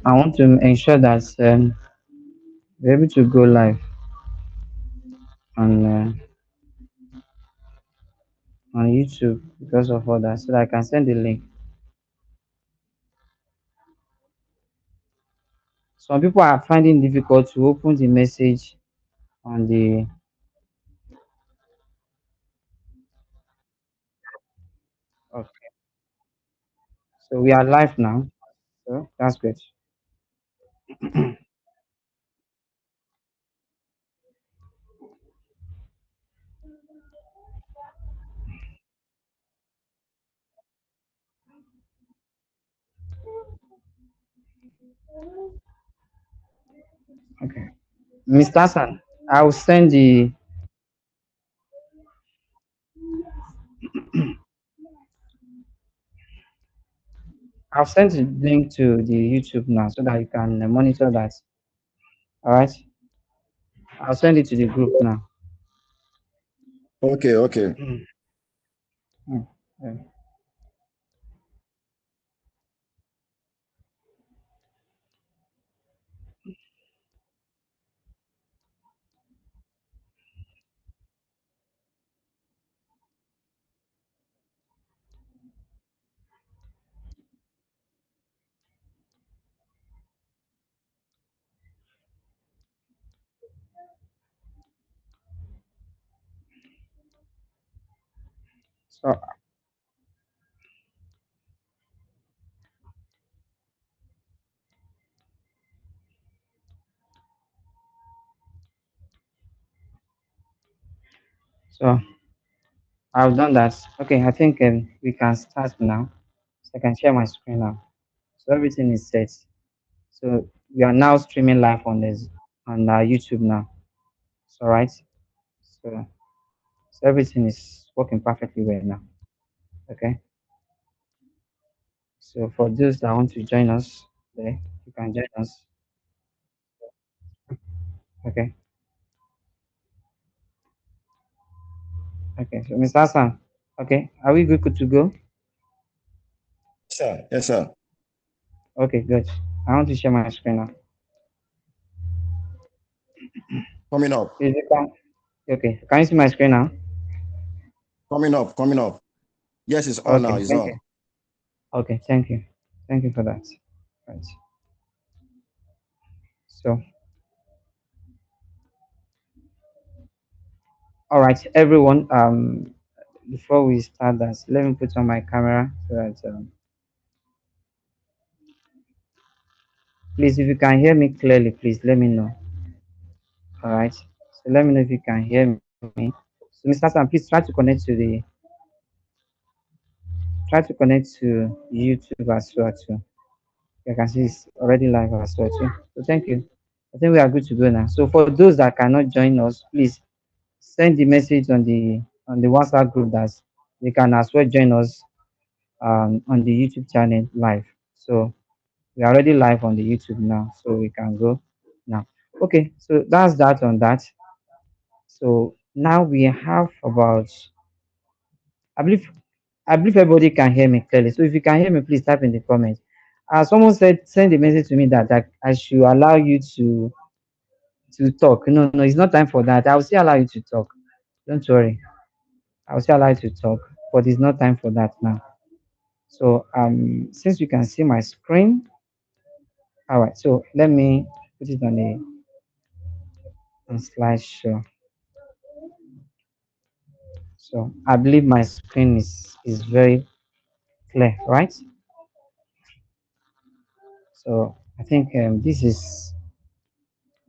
I want to ensure that we're able to go live on on YouTube because of all that, so that I can send the link. Some people are finding difficult to open the message on the. Okay, so we are live now. So that's great. Okay, Mr. Hassan, I will send the. I'll send the link to the YouTube now so that you can monitor that. All right, I'll send it to the group now. Okay, okay. Mm, yeah. So so I've done that. Okay, I think we can start now. So I can share my screen now. So everything is set. So we are now streaming live on this on YouTube now. It's all right. So so everything is working perfectly well now. Okay. So for those that want to join us, there you can join us. Okay. Okay. So Mr. Hassan. Okay. Are we good to go? Sir, yes, sir. Okay. Good. I want to share my screen now. Coming up, Is it can? Okay. Can you see my screen now? coming up, coming up. Yes, it's on now. Okay. It's Thank on. you. Okay. Thank you. Thank you for that. Right. So, all right, everyone. Before we start that, let me put on my camera so that please, if you can hear me clearly, please let me know. All right. So let me know if you can hear me. So, Mr. Sam, please try to connect to YouTube as well too. You can see it's already live as well too. So thank you. I think we are good to go now. So for those that cannot join us, please send the message on the WhatsApp group that they can as well join us on the YouTube channel live. So we are already live on the YouTube now, so we can go now. Okay, so that's that on that. So now we have about, I believe, I believe everybody can hear me clearly. So if you can hear me, please type in the comments. Someone said send a message to me that I should allow you to talk. No, no, it's not time for that. I will still allow you to talk. Don't worry. I will still allow you to talk, but it's not time for that now. So since you can see my screen, all right. So let me put it on a on slideshow. So I believe my screen is very clear, right? So I think this is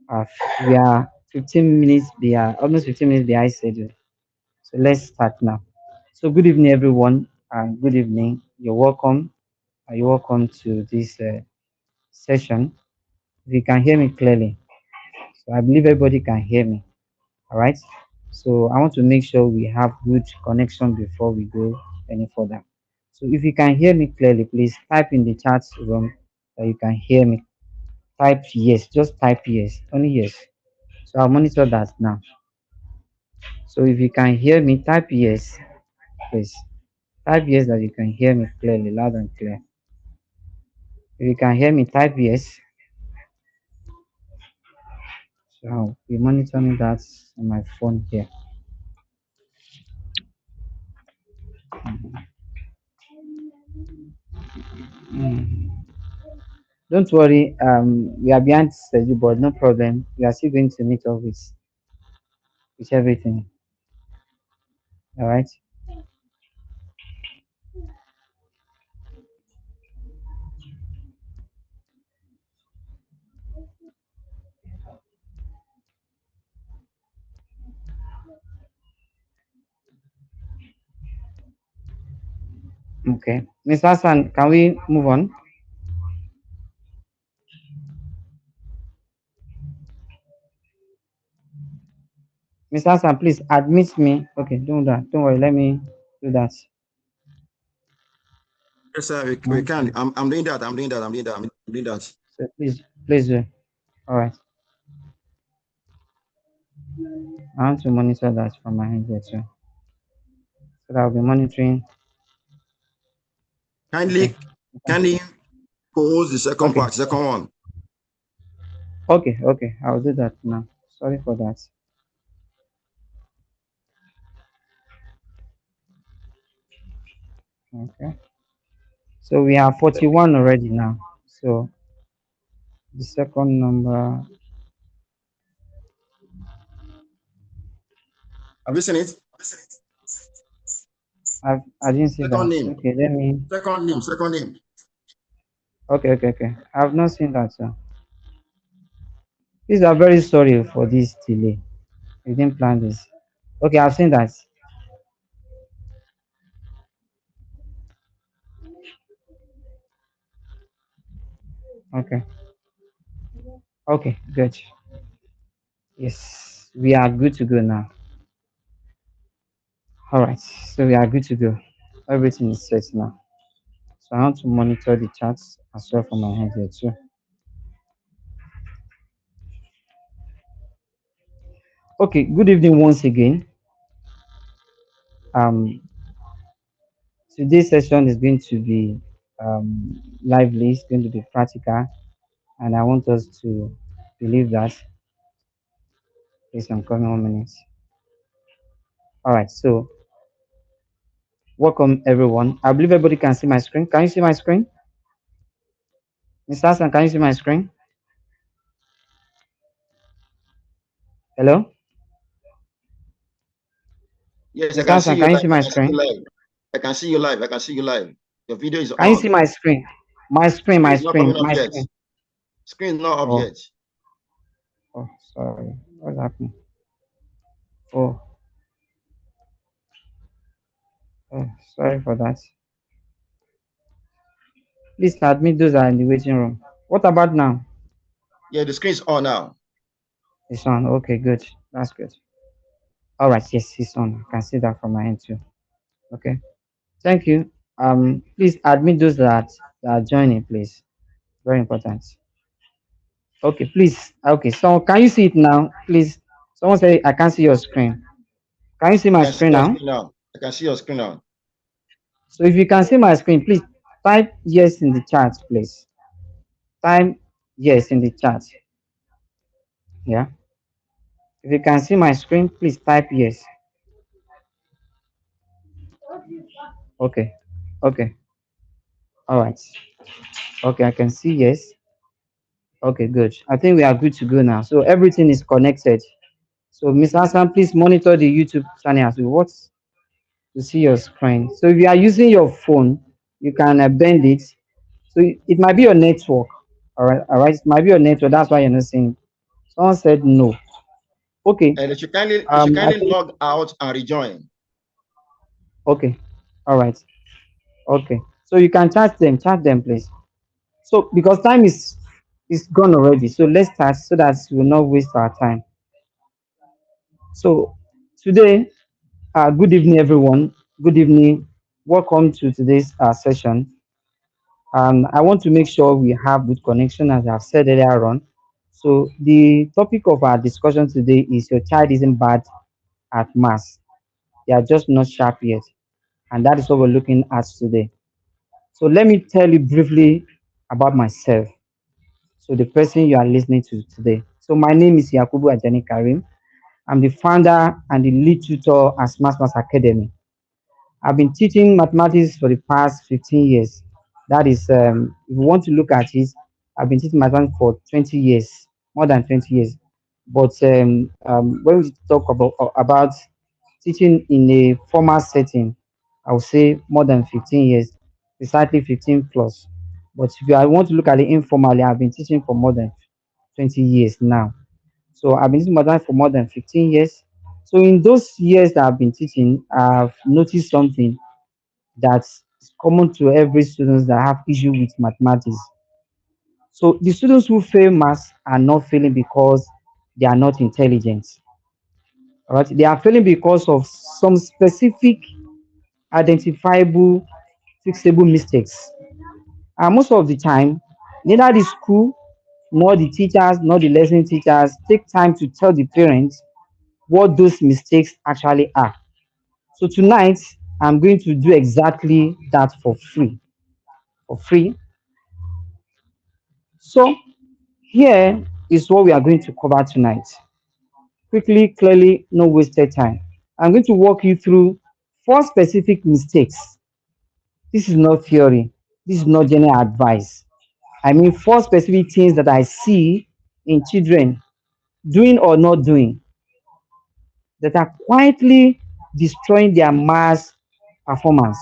uh, we are 15 minutes behind, almost 15 minutes behind schedule. So let's start now. So good evening, everyone, and good evening. You're welcome. You're welcome to this session. If you can hear me clearly, so I believe everybody can hear me. All right. So I want to make sure we have good connection before we go any further. So if you can hear me clearly, please type in the chat room that you can hear me. Type yes, just type yes, only yes. So I'll monitor that now. So if you can hear me, type yes, please. Type yes that you can hear me clearly, loud and clear. If you can hear me, type yes. So I'll be monitoring that on my phone here. Mm. Don't worry, we are behind schedule, but no problem. We are still going to meet up with everything. All right. Okay. Mr. Hassan, can we move on? Mr. Hassan, please admit me. Okay, don't do that. Don't worry. Let me do that. Yes, sir. We can. Okay. I'm doing that. I'm doing that. I'm doing that. I'm doing that. So please do. All right. I want to monitor that from my end here too. So that I'll be monitoring. Okay. Kindly, kindly pause the second Okay. part, second one. Okay. Okay. I'll do that now. Sorry for that. Okay. So we have 41 already now. So the second number, Have you seen it? I didn't see Second that. name. Okay, let me. Second name. Second name. Okay, okay, okay. I've not seen that, sir. Please, I'm very sorry for this delay. We didn't plan this. Okay, I've seen that. Okay, okay, good. Yes, we are good to go now. All right, so we are good to go. Everything is set now. So I want to monitor the charts as well from my hand here too. Okay, good evening once again. Um, Today's session is going to be lively. It's going to be practical, and I want us to believe that. Please, I'm coming 1 minute. All right, so welcome everyone. I believe everybody can see my screen. Can you see my screen? Mr. Hassan, can you see my screen? Hello? Yes, I Mr. can see Hassan, you can you live. see I my can see you screen? live. I can see you live. I can see you live. Your video is Can you see on. my screen? My screen, Screen my is not coming screen, up my yet. screen. Screen is not up Oh, yet. oh, sorry. What's happening? Oh, oh, sorry for that. Please admit those are in the waiting room. What about now? Yeah, the screen is on now. It's on. Okay, good. That's good. All right, yes, it's on. I can see that from my end too. Okay. Thank you. Please admit those that are joining, please. Very important. Okay, please. Okay, so can you see it now? Please. Someone say I can't see your screen. Can you see I my can see screen your now? screen now. I can see your screen now. So if you can see my screen, please type yes in the chat, please. Type yes in the chat. Yeah. If you can see my screen, please type yes. Okay. Okay. All right. Okay, I can see yes. Okay, good. I think we are good to go now. So everything is connected. So Mr. Hassan, please monitor the YouTube channel as well. What's to see your screen? So if you are using your phone, you can bend it. So it might be your network. All right. It might be your network. That's why you're not seeing. Someone said no. Okay. And you should I kindly think log out and rejoin. okay. All right. Okay. So you can chat them, please. So because time is gone already. So let's start so that we will not waste our time. So today, good evening, everyone. Good evening. Welcome to today's session. I want to make sure we have good connection, as I've said earlier on. So the topic of our discussion today is your child isn't bad at maths. They are just not sharp yet, and that is what we're looking at today. So let me tell you briefly. about myself. So the person you are listening to today. So my name is Yakubu Ajani Karim. I'm the founder and the lead tutor at Smart Maths Academy. I've been teaching mathematics for the past 15 years. That is, if you want to look at it, I've been teaching mathematics for 20 years, more than 20 years. But when we talk about teaching in a formal setting, I would say more than 15 years, precisely 15 plus. But if I want to look at it informally, I've been teaching for more than 20 years now. So I've been teaching mathematics for more than 15 years. So in those years that I've been teaching, I've noticed something that's common to every students that have issue with mathematics. So the students who fail maths are not failing because they are not intelligent. All right, they are failing because of some specific, identifiable, fixable mistakes. And most of the time, neither the school nor the teachers nor the lesson teachers take time to tell the parents what those mistakes actually are. So tonight, I'm going to do exactly that for free. For free. So here is what we are going to cover tonight. Quickly, clearly, no wasted time. I'm going to walk you through four specific mistakes. This is not theory. This is not general advice. I mean, four specific things that I see in children doing or not doing that are quietly destroying their mass performance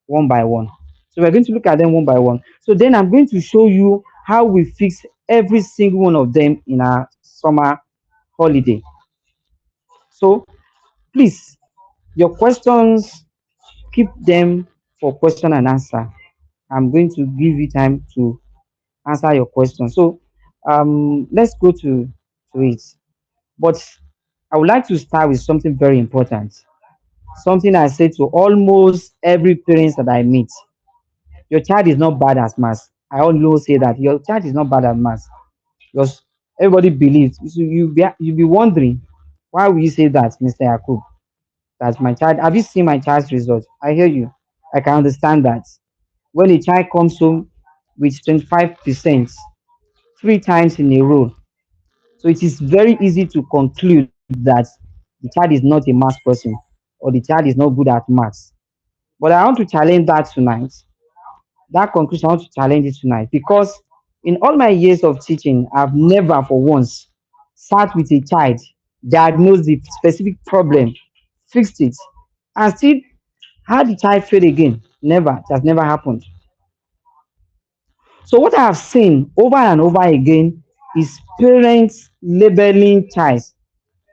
one by one. So we're going to look at them one by one. So then I'm going to show you how we fix every single one of them in our summer holiday. So please, your questions, keep them for question and answer. I'm going to give you time to answer your question. So let's go to it. But I would like to start with something very important. Something I say to almost every parent that I meet. Your child is not bad at maths. I always say that your child is not bad at maths. Because everybody believes. So you be wondering, why will you say that, Mr. Yakub? That my child, have you seen my child's result? I hear you. I can understand that. When a child comes home with 25% 3 times in a row, so it is very easy to conclude that the child is not a math person or the child is not good at maths. But I want to challenge that tonight. That conclusion, I want to challenge it tonight because in all my years of teaching, I've never for once sat with a child, diagnosed the specific problem, fixed it, and still had the child fail again. Never. It has never happened. So what I have seen over and over again is parents labeling child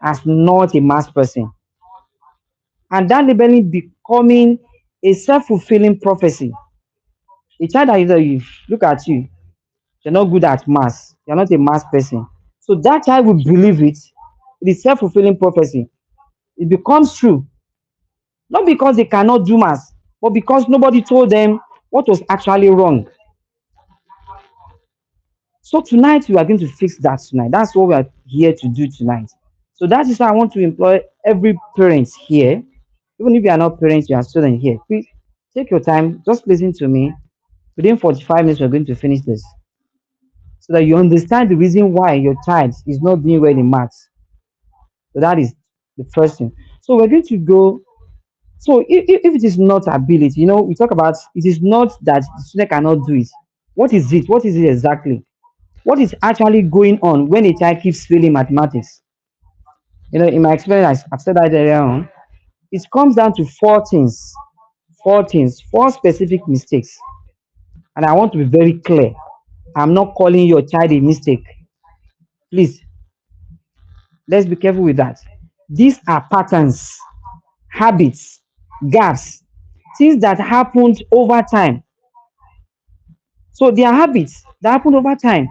as not a math person, and that labeling becoming a self-fulfilling prophecy. A child that is you look at you, you're not good at math, you're not a math person. So that child will believe it. It is self-fulfilling prophecy. It becomes true, not because they cannot do math, but because nobody told them what was actually wrong. So tonight we are going to fix that tonight. That's what we are here to do tonight. So that is why I want to employ every parent here. Even if you are not parents, you are students here. Please take your time, just listen to me. Within 45 minutes, we're going to finish this. So that you understand the reason why your child is not doing well in maths. So that is the first thing. So we're going to go. So if it is not ability, we talk about it is not that the student cannot do it. What is it? What is it exactly? What is actually going on when a child keeps failing mathematics? In my experience, I've said that earlier on, it comes down to four things, four specific mistakes. And I want to be very clear. I'm not calling your child a mistake. Please, let's be careful with that. These are patterns, habits, gaps, things that happened over time. So they are habits that happen over time.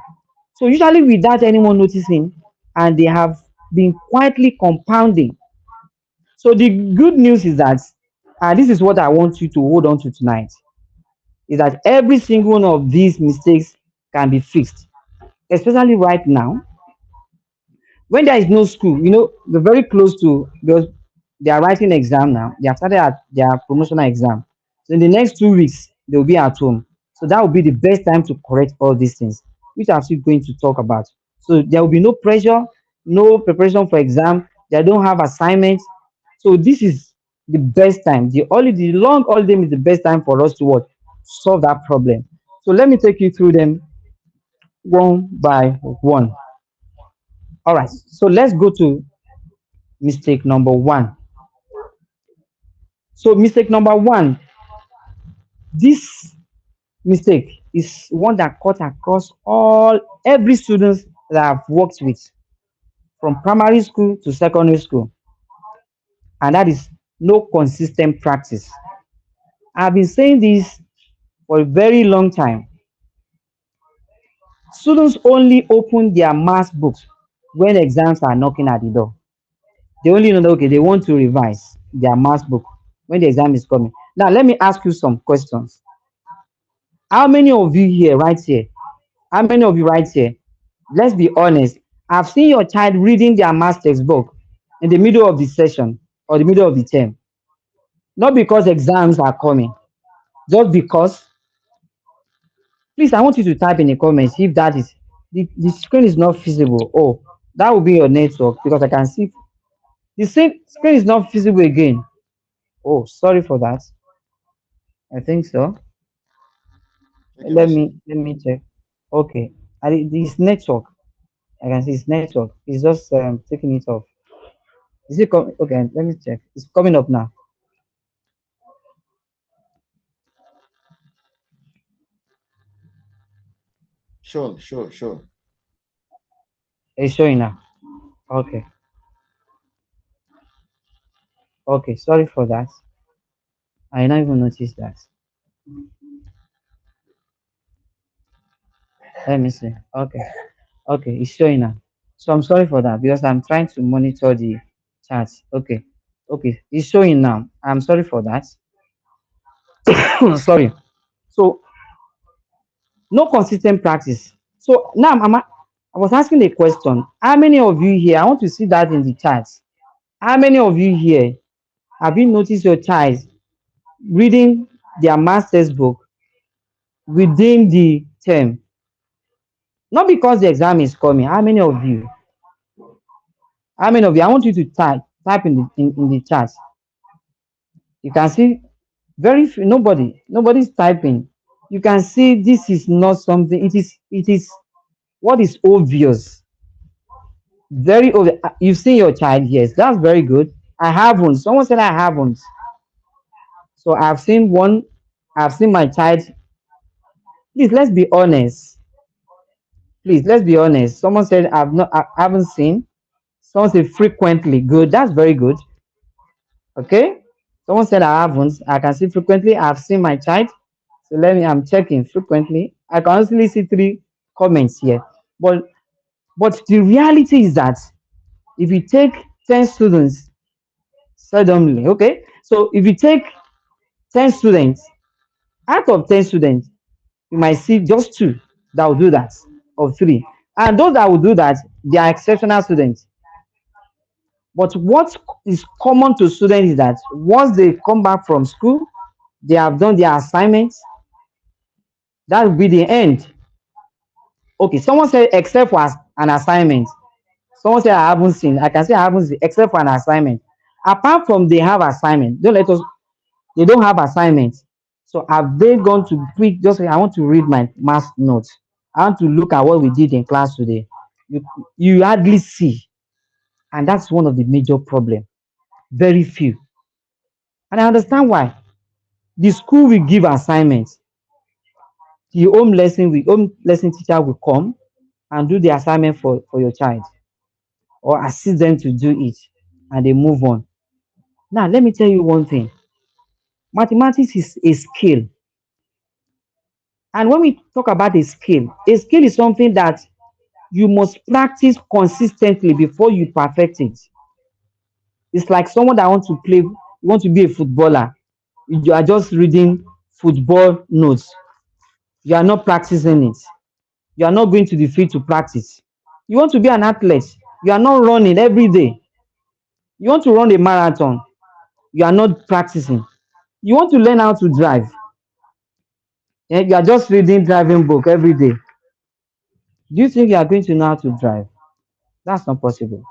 So usually without anyone noticing, and they have been quietly compounding. So the good news is that, and this is what I want you to hold on to tonight, is that every single one of these mistakes can be fixed, especially right now when there is no school. We're very close to, because they are writing exam now. They have started at their promotional exam. So in the next 2 weeks, they'll be at home. So that will be the best time to correct all these things, which I'm still going to talk about. So there will be no pressure, no preparation for exam. They don't have assignments. So this is the best time. The long holiday is the best time for us to what? Solve that problem. So let me take you through them one by one. All right. So let's go to mistake number one. So mistake number one, this mistake is one that cut across all every student that I've worked with from primary school to secondary school, and that is no consistent practice. I've been saying this for a very long time. Students only open their math books when exams are knocking at the door. They only know that okay, they want to revise their math book when the exam is coming. Now let me ask you some questions. How many of you here, right here? How many of you right here? Let's be honest. I've seen your child reading their math textbook in the middle of the session or the middle of the term. Not because exams are coming, just because. Please, I want you to type in the comments if that is the screen is not visible. Oh, that will be your network because I can see the same screen is not visible again. Oh, sorry for that. I think so. Okay, boss. Let me check. Okay, this network. I can see it's network. It's just taking it off. Is it coming? Okay, let me check. It's coming up now. Sure, sure, sure. It's showing now. Okay. Okay. Sorry for that. I didn't even notice that. Let me see. Okay. Okay. It's showing now. So I'm sorry for that because I'm trying to monitor the chat. Okay. Okay. It's showing now. I'm sorry for that. Sorry. So no consistent practice. So now I was asking a question. How many of you here? I want to see that in the chat. How many of you here have you noticed your child reading their master's book within the term? Not because the exam is coming. How many of you? How many of you? I want you to type in in the chat. You can see very few, nobody's typing. You can see this is not something. It is what is obvious. Very obvious. You've seen your child, yes, that's very good. I haven't. Someone said I haven't. So I've seen one. I've seen my child. Please let's be honest. Please let's be honest. Someone said I haven't seen. Someone said frequently. Good. That's very good. Okay. Someone said I haven't. I can see frequently. I've seen my child. So let me. I'm checking frequently. I can only see three comments here. But the reality is that if you take 10 students suddenly, okay. So if you take 10 students, out of 10 students, you might see just two that will do that, or three. And those that will do that, they are exceptional students. But what is common to students is that once they come back from school, they have done their assignments, that will be the end. Okay, someone said except for an assignment. Someone said I haven't seen. I can say I haven't seen except for an assignment. Apart from they have assignment, don't let us they don't have assignments. So have they gone to quick just say I want to read my math notes. I want to look at what we did in class today. You you hardly see, and that's one of the major problem. Very few. And I understand why. The school will give assignments. The home lesson teacher will come and do the assignment for your child or assist them to do it and they move on. Now let me tell you one thing. Mathematics is a skill. And when we talk about a skill is something that you must practice consistently before you perfect it. It's like someone that wants to play, you want to be a footballer. You are just reading football notes. You are not practicing it. You are not going to the field to practice. You want to be an athlete. You are not running every day. You want to run a marathon. You are not practicing. You want to learn how to drive. And you are just reading driving book every day. Do you think you are going to know how to drive? That's not possible.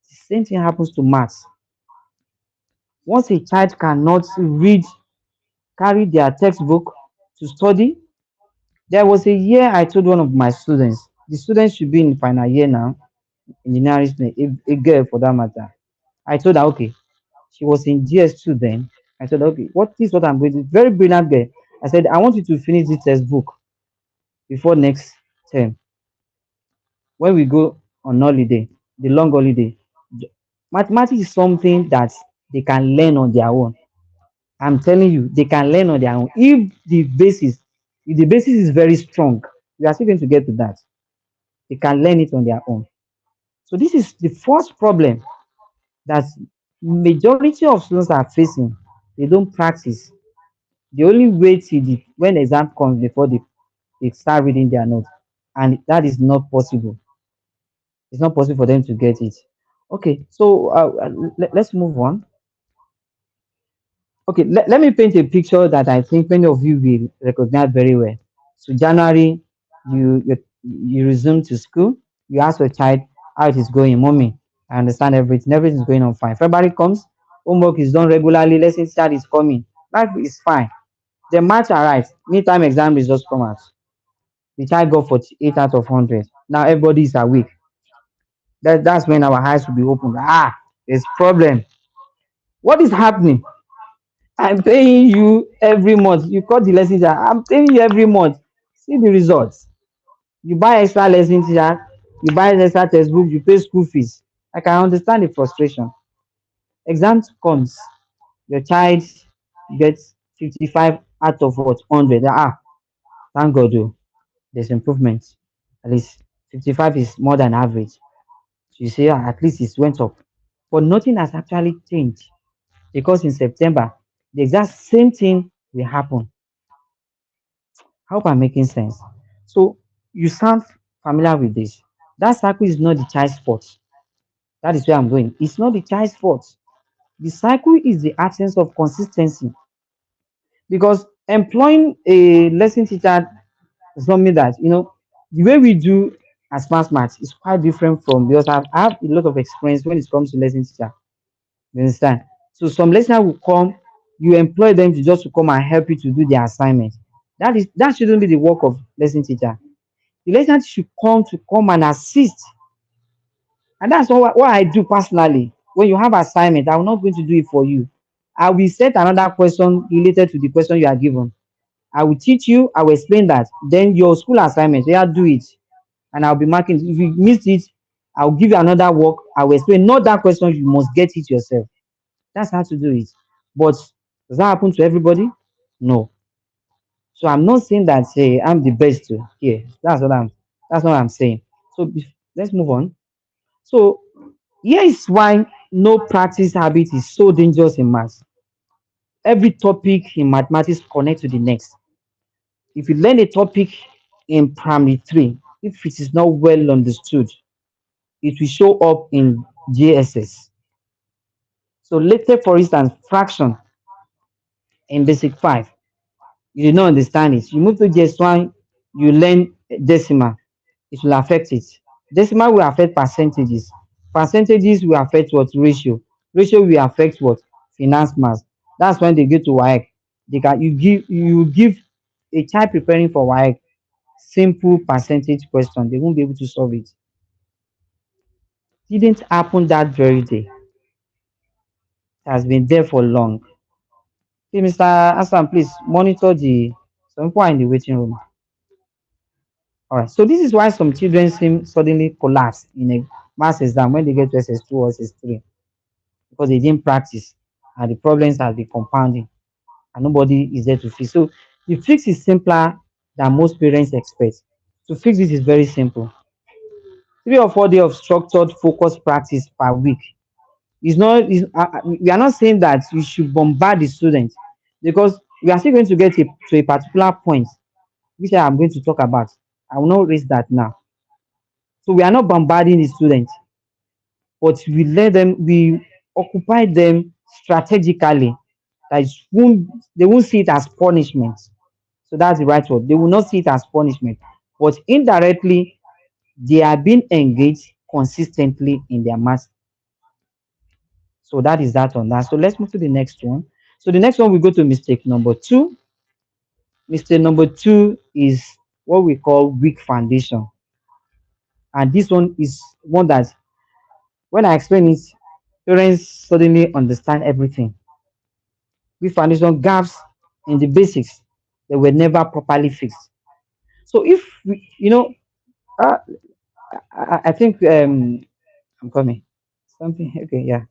The same thing happens to maths. Once a child cannot read, carry their textbook to study, there was a year I told one of my students, the students should be in final year now, engineering student, a girl for that matter. I told her, okay, she was in GS2 then. I said, okay, what is what I'm going to do? Very brilliant girl. I said, I want you to finish this textbook before next term. When we go on holiday, the long holiday, mathematics is something that they can learn on their own. I'm telling you, they can learn on their own. If the basis is very strong, we are still going to get to that. They can learn it on their own. So this is the first problem that majority of students are facing. They don't practice. They only wait till when exam comes before they start reading their notes, and that is not possible. It's not possible for them to get it. Okay, so let's move on. Okay, let me paint a picture that I think many of you will recognize very well. So January, you resume to school. You ask your child how it is going, mommy. I understand everything. Everything is going on fine. February comes, homework is done regularly. Lesson start is coming. Life is fine. The March arrives. Midterm exam results come out. The child got 48 out of 100. Now everybody is awake. That's when our eyes will be opened. Ah, there's problem. What is happening? I'm paying you every month. You cut the lesson teacher. I'm paying you every month. See the results. You buy extra lesson teacher, you buy extra textbook, you pay school fees. I can understand the frustration. Exam comes, your child gets 55 out of what 100. Ah, thank God, oh, there's improvement. At least 55 is more than average. So you say, ah, at least it went up. But nothing has actually changed because in September, the exact same thing will happen. I hope I'm making sense. So you sound familiar with this. That cycle is not the child's fault. That is where I'm going. It's not the child's fault. The cycle is the absence of consistency. Because employing a lesson teacher is something that, the way we do as maths is quite different from because I have a lot of experience when it comes to lesson teacher. You understand? So some listener will come, you employ them to just to come and help you to do their assignment. That shouldn't be the work of lesson teacher. The lesson should come and assist. And that's what I do personally. When you have assignment, I'm not going to do it for you. I will set another question related to the question you are given. I will teach you, I will explain that. Then your school assignment, yeah, do it. And I'll be marking. If you missed it, I'll give you another work. I will explain. Not that question, you must get it yourself. That's how to do it. But does that happen to everybody? No. So I'm not saying that say I'm the best here. That's what I'm saying. So let's move on. So here is why no practice habit is so dangerous in maths. Every topic in mathematics connects to the next. If you learn a topic in primary three, if it is not well understood, it will show up in JSS. So let's take for instance fraction in basic five. You did not understand it. You move to JS1, you learn decimal, it will affect it. Decimal will affect percentages. Percentages will affect what ratio. Ratio will affect what finance mass. That's when they get to WAEC. You give a child preparing for WAEC simple percentage question. They won't be able to solve it. Didn't happen that very day. It has been there for long. Hey, Mr. Hassan, please monitor the some people are in the waiting room. All right. So this is why some children seem suddenly collapse in a mass exam when they get to SS2 or SS3 because they didn't practice and the problems have been compounding and nobody is there to fix. So the fix is simpler than most parents expect. To fix this is very simple. 3 or 4 days of structured focused practice per week. It's not. We are not saying that you should bombard the students because we are still going to get to a particular point which I am going to talk about. I will not raise that now. So we are not bombarding the students, but we occupy them strategically. That is, they won't see it as punishment. So that's the right word. They will not see it as punishment, but indirectly they are being engaged consistently in their math. So that is that on that. So let's move to the next one. So the next one we go to mistake number two. Mistake number two is what we call weak foundation. And this one is one that when I explain it, parents suddenly understand everything. Weak foundation gaps in the basics that were never properly fixed. So if we, uh, I think I'm coming. Something okay, yeah.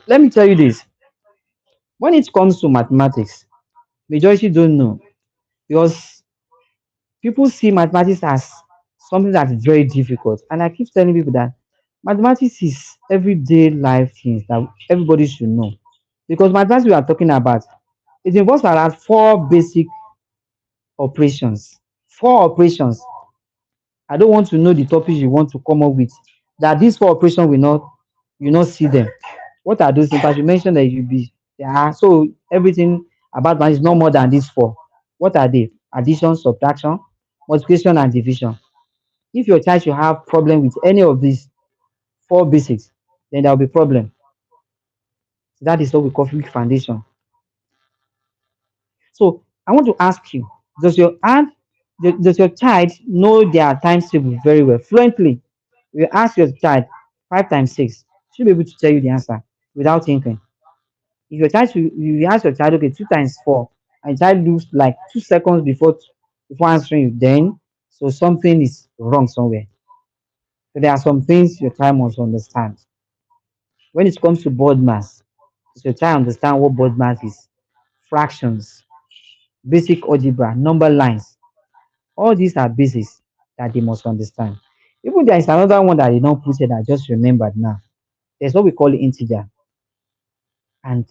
Let me tell you this. When it comes to mathematics, majority don't know because people see mathematics as something that is very difficult. And I keep telling people that mathematics is everyday life things that everybody should know. Because mathematics we are talking about, it involves around four basic operations. Four operations. I don't want to know the topics you want to come up with. That these four operations will not, you not see them. What are those things? As you mentioned that you be there are so everything about math is no more than these four. What are they? Addition, subtraction, multiplication, and division. If your child should have problem with any of these four basics, then there will be problem. That is what we call weak foundation. So I want to ask you, does your aunt, does your child know their times table very well, fluently? You ask your child 5 times 6, she'll be able to tell you the answer without thinking. If your child, you ask your child, okay, 2 times 4, and child lose like 2 seconds before answering you, then so something is wrong somewhere. So there are some things your child must understand. When it comes to board mass, does your child understand what board mass is? Fractions, basic algebra, number lines. All these are basics that they must understand. Even there is another one that they don't put it, I just remembered now. There's what we call integer. And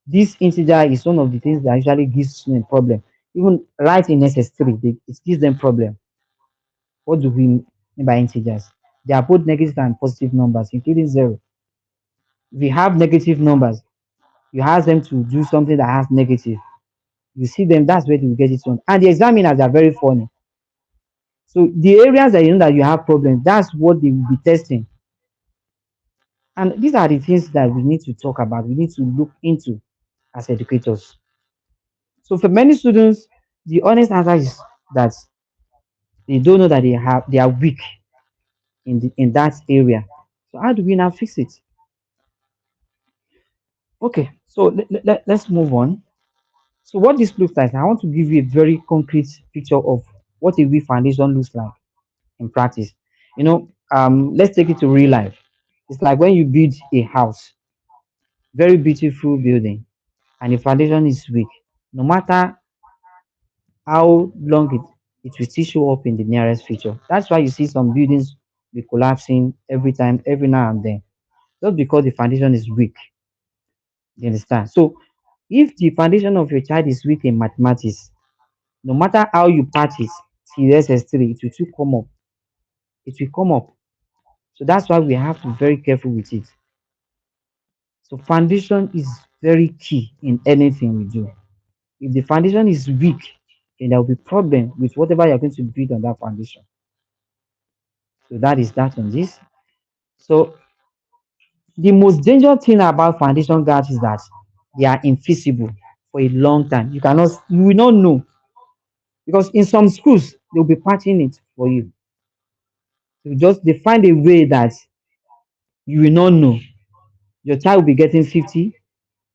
this integer is one of the things that usually gives them problem. Even right in SS3, it gives them problem. What do we mean by integers? They are both negative and positive numbers, including zero. If you have negative numbers, you ask them to do something that has negative. You see them, that's where they will get it on. And the examiners are very funny. So the areas that you know that you have problems, that's what they will be testing. And these are the things that we need to talk about, we need to look into as educators. So for many students, the honest answer is that they don't know that they are weak in that area. So how do we now fix it? Okay, so let's move on. So what this looks like, I want to give you a very concrete picture of what a weak foundation looks like in practice. Let's take it to real life. It's like when you build a house, very beautiful building, and the foundation is weak. No matter how long it will still show up in the nearest future. That's why you see some buildings be collapsing every time, every now and then, just because the foundation is weak. You understand? So if the foundation of your child is weak in mathematics, no matter how you patch it till SS3, it will still come up. It will come up. So that's why we have to be very careful with it. So foundation is very key in anything we do. If the foundation is weak, then there will be problem with whatever you're going to build on that foundation. So that is that on this. So the most dangerous thing about foundation gaps is that they are invisible for a long time. You will not know because in some schools they'll be patching it for you. They find a way that you will not know. Your child will be getting 50,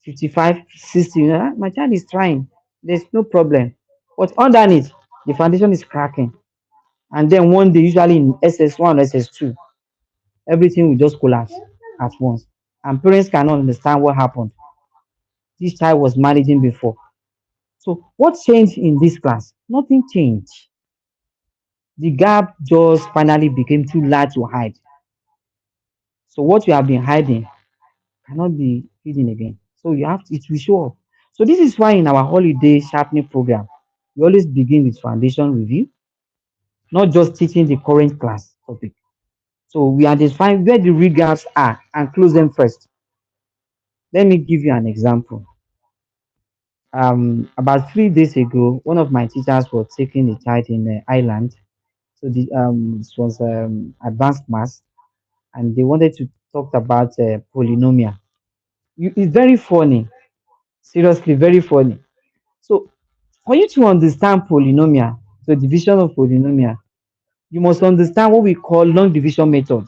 55, 60. My child is trying. There's no problem. But underneath, the foundation is cracking. And then one day, usually in SS1, SS2, everything will just collapse at once. And parents cannot understand what happened. This child was managing before. So what changed in this class? Nothing changed. The gap just finally became too large to hide. So what you have been hiding cannot be hidden again. So it will show up. So this is why in our holiday sharpening program, we always begin with foundation review, not just teaching the current class topic. So we identify where the real gaps are and close them first. Let me give you an example. About 3 days ago, one of my teachers was taking a child in the island. So this was advanced maths, and they wanted to talk about polynomial. It's very funny, seriously, very funny. So for you to understand polynomial, the division of polynomial, you must understand what we call long division method.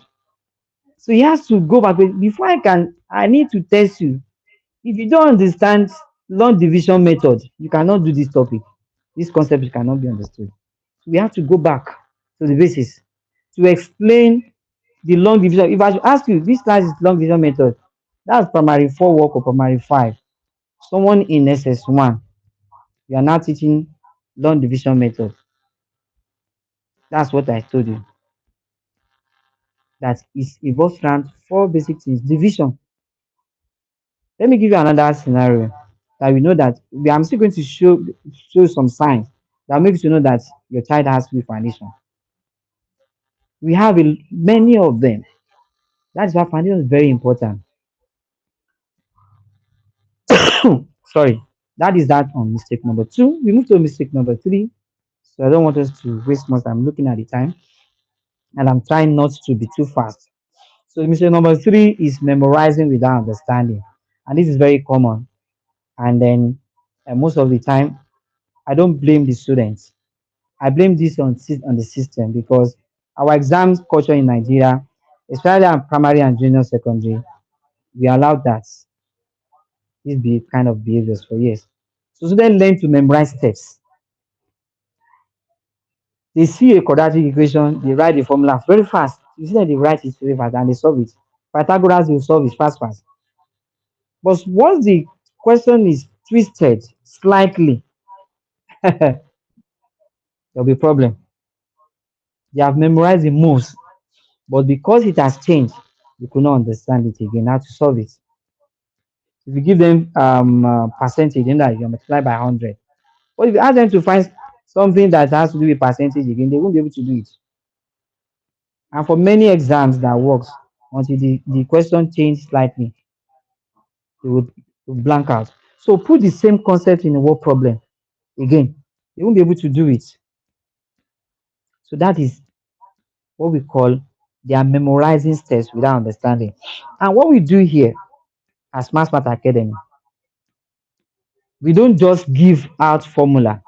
So he has to go back. Before I need to test you. If you don't understand long division method, you cannot do this topic. This concept cannot be understood. So we have to go back to the basis to explain the long division. If I should ask you, this class is long division method, that's primary 4 work or primary 5. Someone in SS1, you are now teaching long division method. That's what I told you. That is involves around 4 basic things. Division. Let me give you another scenario that we know that I'm still going to show some signs that makes you know that your child has weak foundation. We have many of them. That's why foundation is very important. Sorry, that is that on mistake number two. We move to mistake number three. So I don't want us to waste much time looking at the time, and I'm trying not to be too fast. So mistake number three is memorizing without understanding, and this is very common. And then most of the time, I don't blame the students. I blame this on the system because our exams culture in Nigeria, especially in primary and junior secondary, we allowed that this be kind of behaviors for years. So students learn to memorize steps. They see a quadratic equation, they write the formula very fast. You see that they write it very fast and they solve it. Pythagoras will solve it fast, fast. But once the question is twisted slightly, there'll be a problem. They have memorized the most, but because it has changed, you could not understand it again, how to solve it. If you give them percentage, then that you multiply by 100. But if you ask them to find something that has to do with percentage again, they won't be able to do it. And for many exams that works, until the question change slightly, they would blank out. So put the same concept in a word problem again, they won't be able to do it. So that is what we call they are memorizing steps without understanding. And what we do here as Math Academy, we don't just give out formula,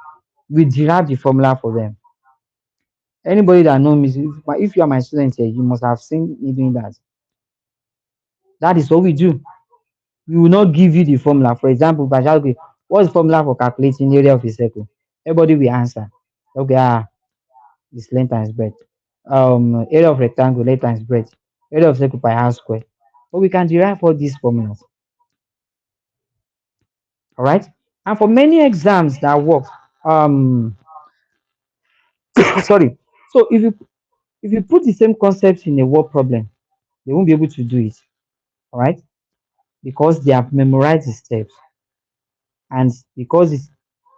we derive the formula for them. Anybody that knows me, if you are my student here, you must have seen me doing that. That is what we do. We will not give you the formula. For example, if I shall be, what's the formula for calculating the area of a circle? Everybody will answer. Okay, it's length times breadth. Area of rectangle, length times breadth. Area of circle by r square. But we can derive all these formulas. All right. And for many exams that work, um, sorry. So if you put the same concept in a word problem, they won't be able to do it. All right, because they have memorized the steps, and because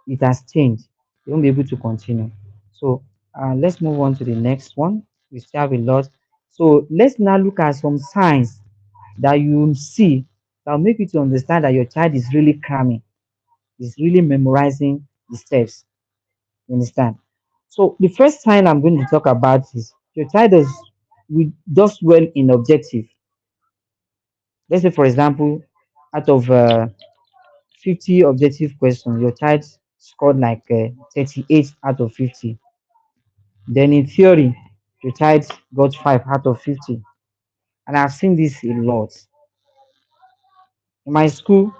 it has changed, they won't be able to continue. So let's move on to the next one. We still have a lot. So let's now look at some signs that you see that will make you to understand that your child is really cramming, is really memorizing the steps. You understand? So the first sign I'm going to talk about is your child does well in objective. Let's say, for example, out of 50 objective questions, your child scored like 38 out of 50. Then in theory, your child got 5 out of 50. And I've seen this a lot. In my school,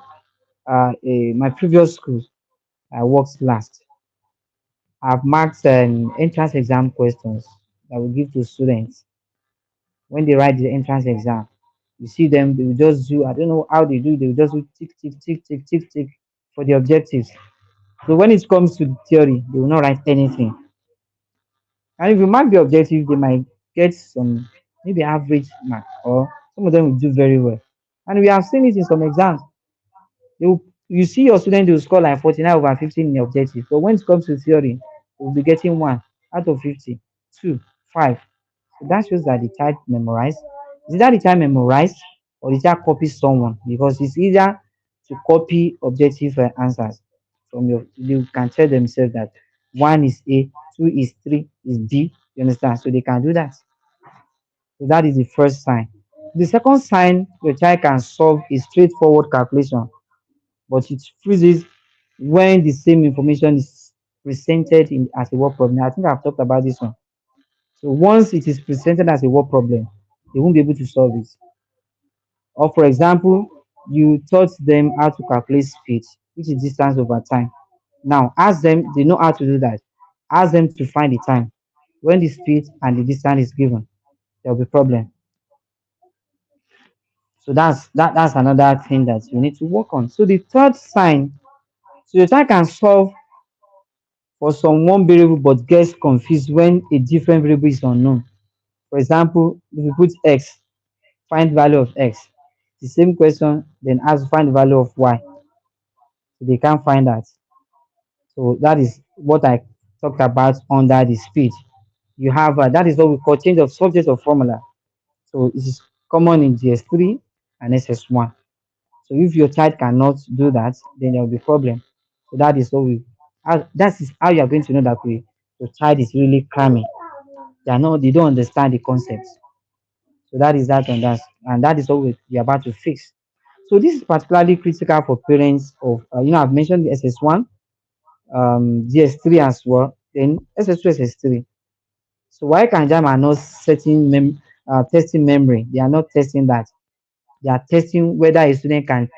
my previous school, I worked last. I've marked entrance exam questions that we give to students when they write the entrance exam. You see them, they will just do, I don't know how they do, they will just do tick, tick, tick, tick, tick, tick for the objectives. So when it comes to theory, they will not write anything. And if you mark the objective, they might get some maybe average mark, or some of them will do very well. And we have seen it in some exams. You see your student will score like 49 over 15 in the objective. But when it comes to theory, they will be getting 1 out of 50, 2, 5. So that shows that the child memorized. Is it that the child memorized or the child copies someone? Because it's easier to copy objective answers. from your, you can tell themselves that one is A, two is three, is B. You understand? So they can do that. So that is the first sign. The second sign your child can solve is straightforward calculation, but it freezes when the same information is presented in as a work problem. I think I've talked about this one. So once it is presented as a work problem, they won't be able to solve it. Or for example, you taught them how to calculate speed, which is distance over time. Now ask them, they know how to do that. Ask them to find the time. When the speed and the distance is given, there will be problem. So that's another thing that you need to work on. So the third sign, so your child can solve for some one variable but gets confused when a different variable is unknown. For example, if you put x, find value of x. The same question, then ask find the value of y. So they can't find that. So that is what I talked about under the speed. You have that is what we call change of subject or formula. So it is common in GS3 and SS1. So if your child cannot do that, then there will be problem. So that is what we, that is how you are going to know that your child is really cramming. They don't understand the concepts. So that is that on that, and that is what we are about to fix. So this is particularly critical for parents of, I've mentioned the SS1, GS3 as well, then SS2, SS3. So why can JAM are not testing memory? They are not testing that. They are testing whether a student can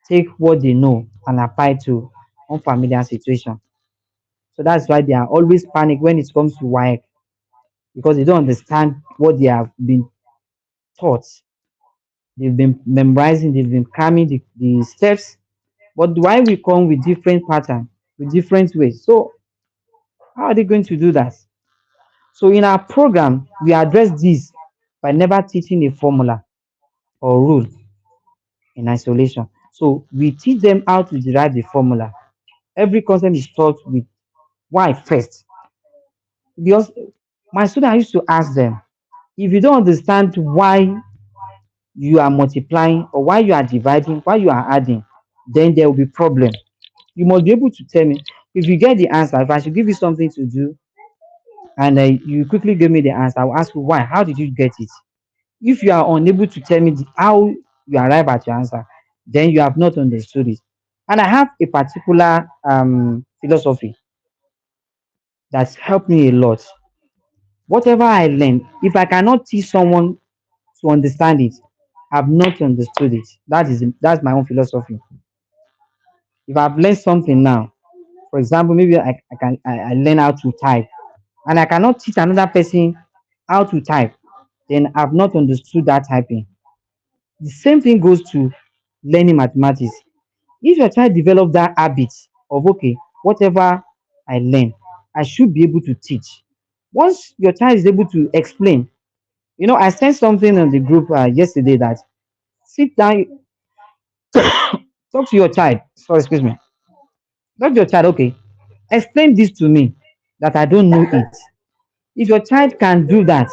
take what they know and apply to unfamiliar situation. So that's why they are always panic when it comes to WAEC, because they don't understand what they have been taught. They've been memorizing, they've been cramming the steps, but why we come with different pattern, with different ways. So how are they going to do that? So in our program, we address this by never teaching a formula or rule in isolation. So we teach them how to derive the formula. Every concept is taught with why first. Because my student, I used to ask them, if you don't understand why you are multiplying or why you are dividing, why you are adding, then there will be problem. You must be able to tell me. If you get the answer, if I should give you something to do and you quickly give me the answer, I will ask you why. How did you get it? If you are unable to tell me how you arrive at your answer, then you have not understood it. And I have a particular philosophy that's helped me a lot. Whatever I learn, if I cannot teach someone to understand it, I've not understood it. That's my own philosophy. If I've learned something now, for example, maybe I learn how to type, and I cannot teach another person how to type, then I've not understood that typing. The same thing goes to learning mathematics. If your child develop that habit of okay, whatever I learn, I should be able to teach. Once your child is able to explain, I sent something on the group yesterday that sit down, talk to your child. Sorry, excuse me. Talk to your child. Okay, explain this to me that I don't know it. If your child can do that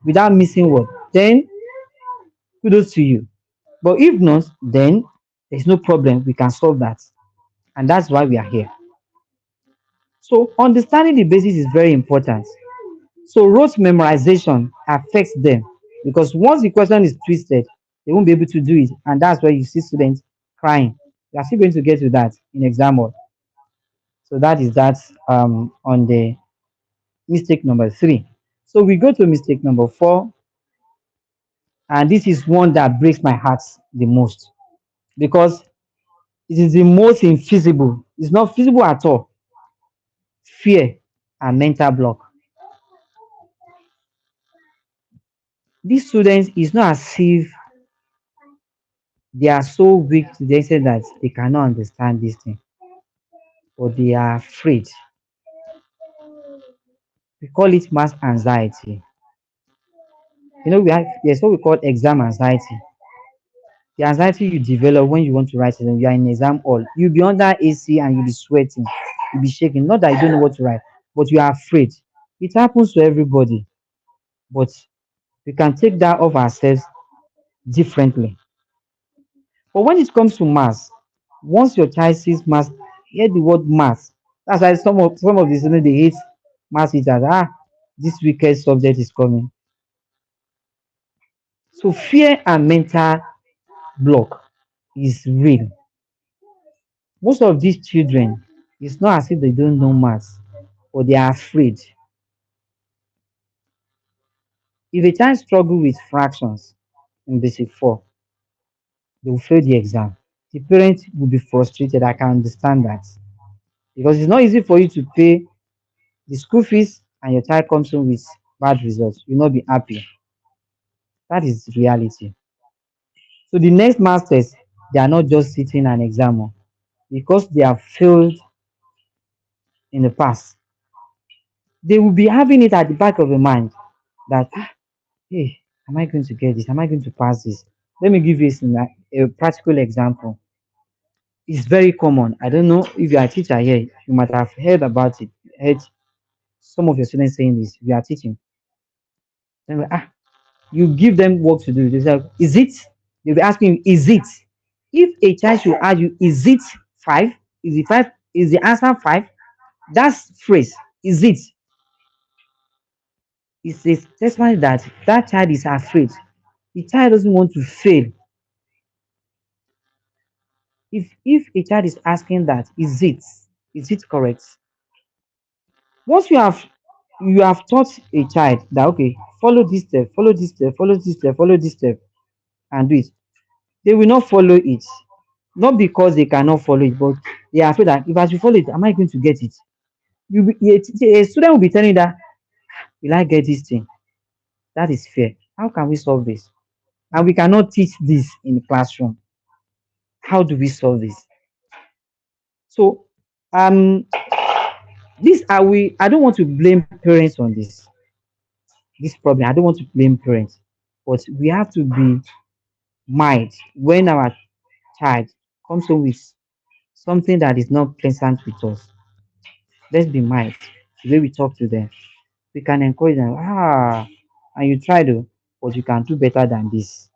without missing word, then kudos to you. But if not, then there's no problem. We can solve that, and that's why we are here. So understanding the basis is very important. So rote memorization affects them because once the question is twisted, they won't be able to do it, and that's why you see students crying. We are still going to get to that in exam hall. So that is that on the mistake number 3. So we go to mistake number 4, and this is one that breaks my heart the most because it is the most infeasible. It's not feasible at all. Fear and mental block. These students is not as if they are so weak to the extent that they cannot understand this thing, but they are afraid. We call it mass anxiety. There's what we call exam anxiety. The anxiety you develop when you want to write exam, you are in exam hall. You'll be under AC and you'll be sweating, you'll be shaking. Not that you don't know what to write, but you are afraid. It happens to everybody, but we can take that off ourselves differently. But when it comes to maths, once your child sees maths hear the word math. That's why some of the students they hate math teachers. This wicked subject is coming. So fear and mental block is real. Most of these children, it's not as if they don't know maths, but they are afraid. If a child struggle with fractions in basic 4, they will fail the exam. The parent will be frustrated. I can understand that. Because it's not easy for you to pay the school fees and your child comes home with bad results. You'll not be happy. That is reality. So the next masters, they are not just sitting an exam because they have failed in the past. They will be having it at the back of the mind that hey, am I going to get this? Am I going to pass this? Let me give you a practical example. It's very common. I don't know if you are a teacher here, you might have heard about it, heard some of your students saying this. If you are teaching, then you give them work to do. They say, is it? They'll be asking you, is it? If a child should ask you, is it 5? Is it 5? Is the answer 5? That's phrase, is it? It's a testimony that that child is afraid. The child doesn't want to fail. If a child is asking that, is it correct? Once you have taught a child that okay, follow this step, follow this step, follow this step, follow this step, and do it, they will not follow it. Not because they cannot follow it, but they are afraid that if I should follow it, am I going to get it? A student will be telling you that, will I get this thing? That is fair. How can we solve this? And we cannot teach this in the classroom. How do we solve this? So, this are we. I don't want to blame parents on this problem. I don't want to blame parents, but we have to be mild when our child comes home with something that is not pleasant with us. Let's be mild. The way we talk to them, we can encourage them. And you try to, but you can do better than this.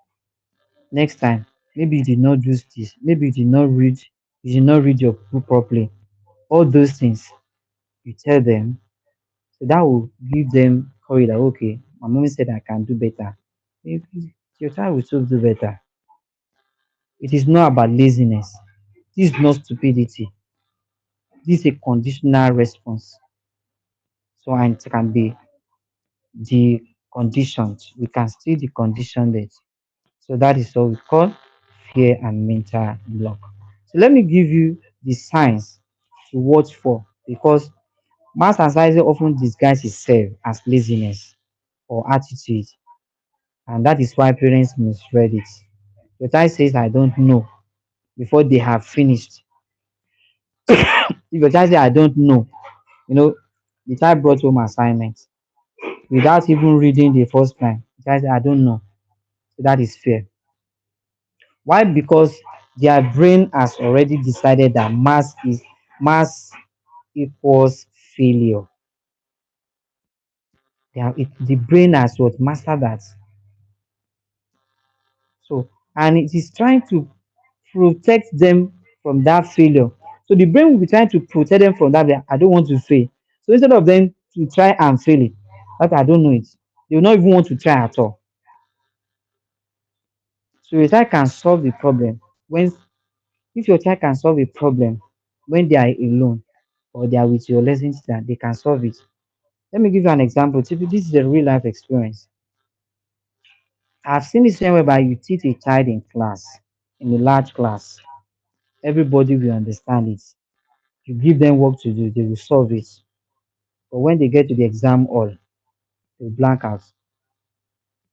Next time, maybe you did not do this. Maybe you did not read. You did not read your book properly. All those things you tell them, so that will give them courage. That okay, my mommy said I can do better. Your child will still do better. It is not about laziness. This is not stupidity. This is a conditional response. So and it can be the conditions. We can still decondition it. So that is what we call fear and mental block. So let me give you the signs to watch for because mass anxiety often disguises itself as laziness or attitude, and that is why parents misread it. The child says, I don't know before they have finished. If your child says, I don't know, you know, the child brought home assignments without even reading the first line. The child says, I don't know. So that is fear. Why? Because their brain has already decided that mass equals failure. The brain has what mastered that. So and it is trying to protect them from that failure. So the brain will be trying to protect them from that. I don't want to fail. So instead of them to try and fail it, like I don't know it, they will not even want to try at all. So your child can solve the problem when if your child can solve a problem when they are alone or they are with your lesson teacher, they can solve it. Let me give you an example. This is a real life experience. I've seen this one whereby you teach a child in class, in a large class. Everybody will understand it. You give them work to do, they will solve it. But when they get to the exam hall, they will blank out.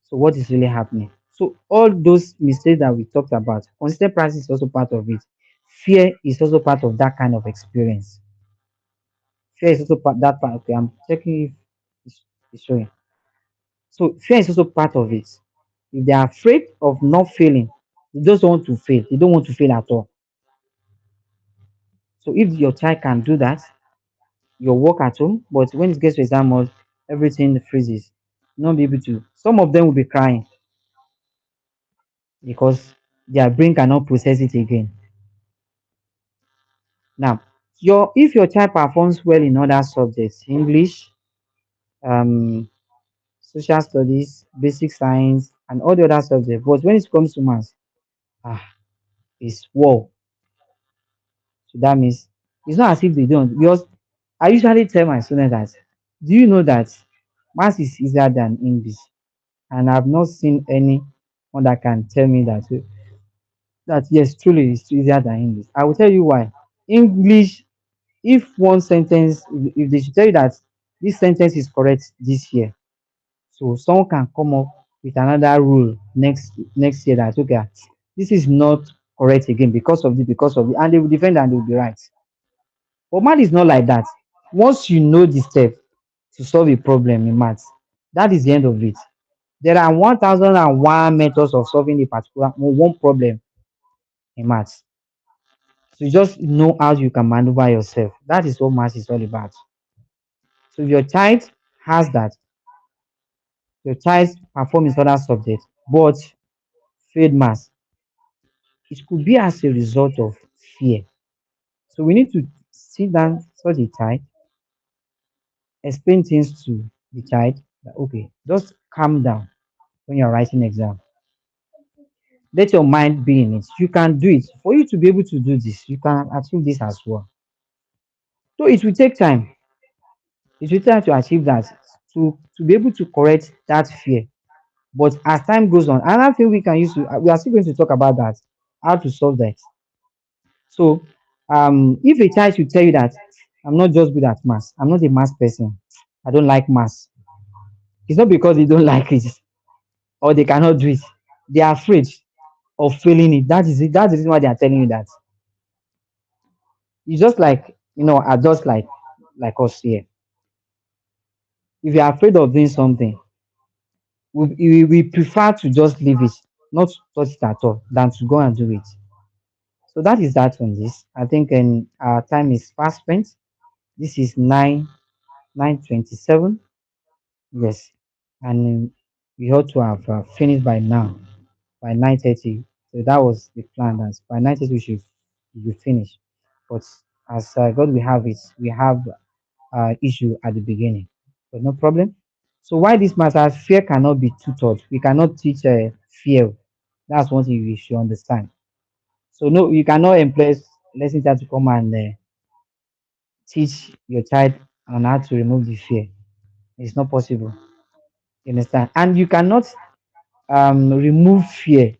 So what is really happening? So all those mistakes that we talked about, consistent practice is also part of it. Fear is also part of that kind of experience. Fear is also part that part. Okay, I'm checking if it's showing. So fear is also part of it. If they are afraid of not failing, they just want to fail. They don't want to fail at all. So if your child can do that, your work at home, but when it gets to exam hall, everything freezes. Not be able to. Some of them will be crying because their brain cannot process it again. Now, Your if your child performs well in other subjects, English, um, social studies, basic science, and all the other subjects, but when it comes to maths, ah, it's war. So that means it's not as if they don't. Because I usually tell my students that, do you know that maths is easier than English? And I've not seen anyone that can tell me that yes, truly it's easier than English. I will tell you why. English, if one sentence, if they should tell you that this sentence is correct this year, so someone can come up with another rule next year that okay, this is not correct again because of the, and they will defend and they will be right. But math is not like that. Once you know the step to solve a problem in maths, that is the end of it. There are 1001 methods of solving a particular one problem in maths. So you just know how you can maneuver yourself. That is what maths is all about. So if your child has that, your child performs in other subjects, but failed maths, it could be as a result of fear. So we need to sit down for the child, explain things to the child that okay, just calm down when you're writing exam. Let your mind be in it. You can do it. For you to be able to do this, you can achieve this as well. So it will take time. It will take time to achieve that, to be able to correct that fear. But as time goes on, another thing we can use to, we are still going to talk about that, how to solve that. So, if a child should tell you that I'm not just good at maths, I'm not a maths person, I don't like maths. It's not because they don't like it or they cannot do it. They are afraid of failing it. That is it. That's the reason why they are telling you that. It's just like are just like us here. If you are afraid of doing something, we prefer to just leave it, not touch it at all, than to go and do it. So that is that on this. I think our time is fast spent. This is 9:27. Yes, and we ought to have finished by now, by 9:30. So that was the plan. That by 9:30 we should finish. But as God we have it, we have issue at the beginning, but no problem. So why this matters? Fear cannot be tutored. We cannot teach fear. That's one thing we should understand. So no, you cannot employ lesson teacher to come and teach your child on how to remove the fear. It's not possible. You understand? And you cannot remove fear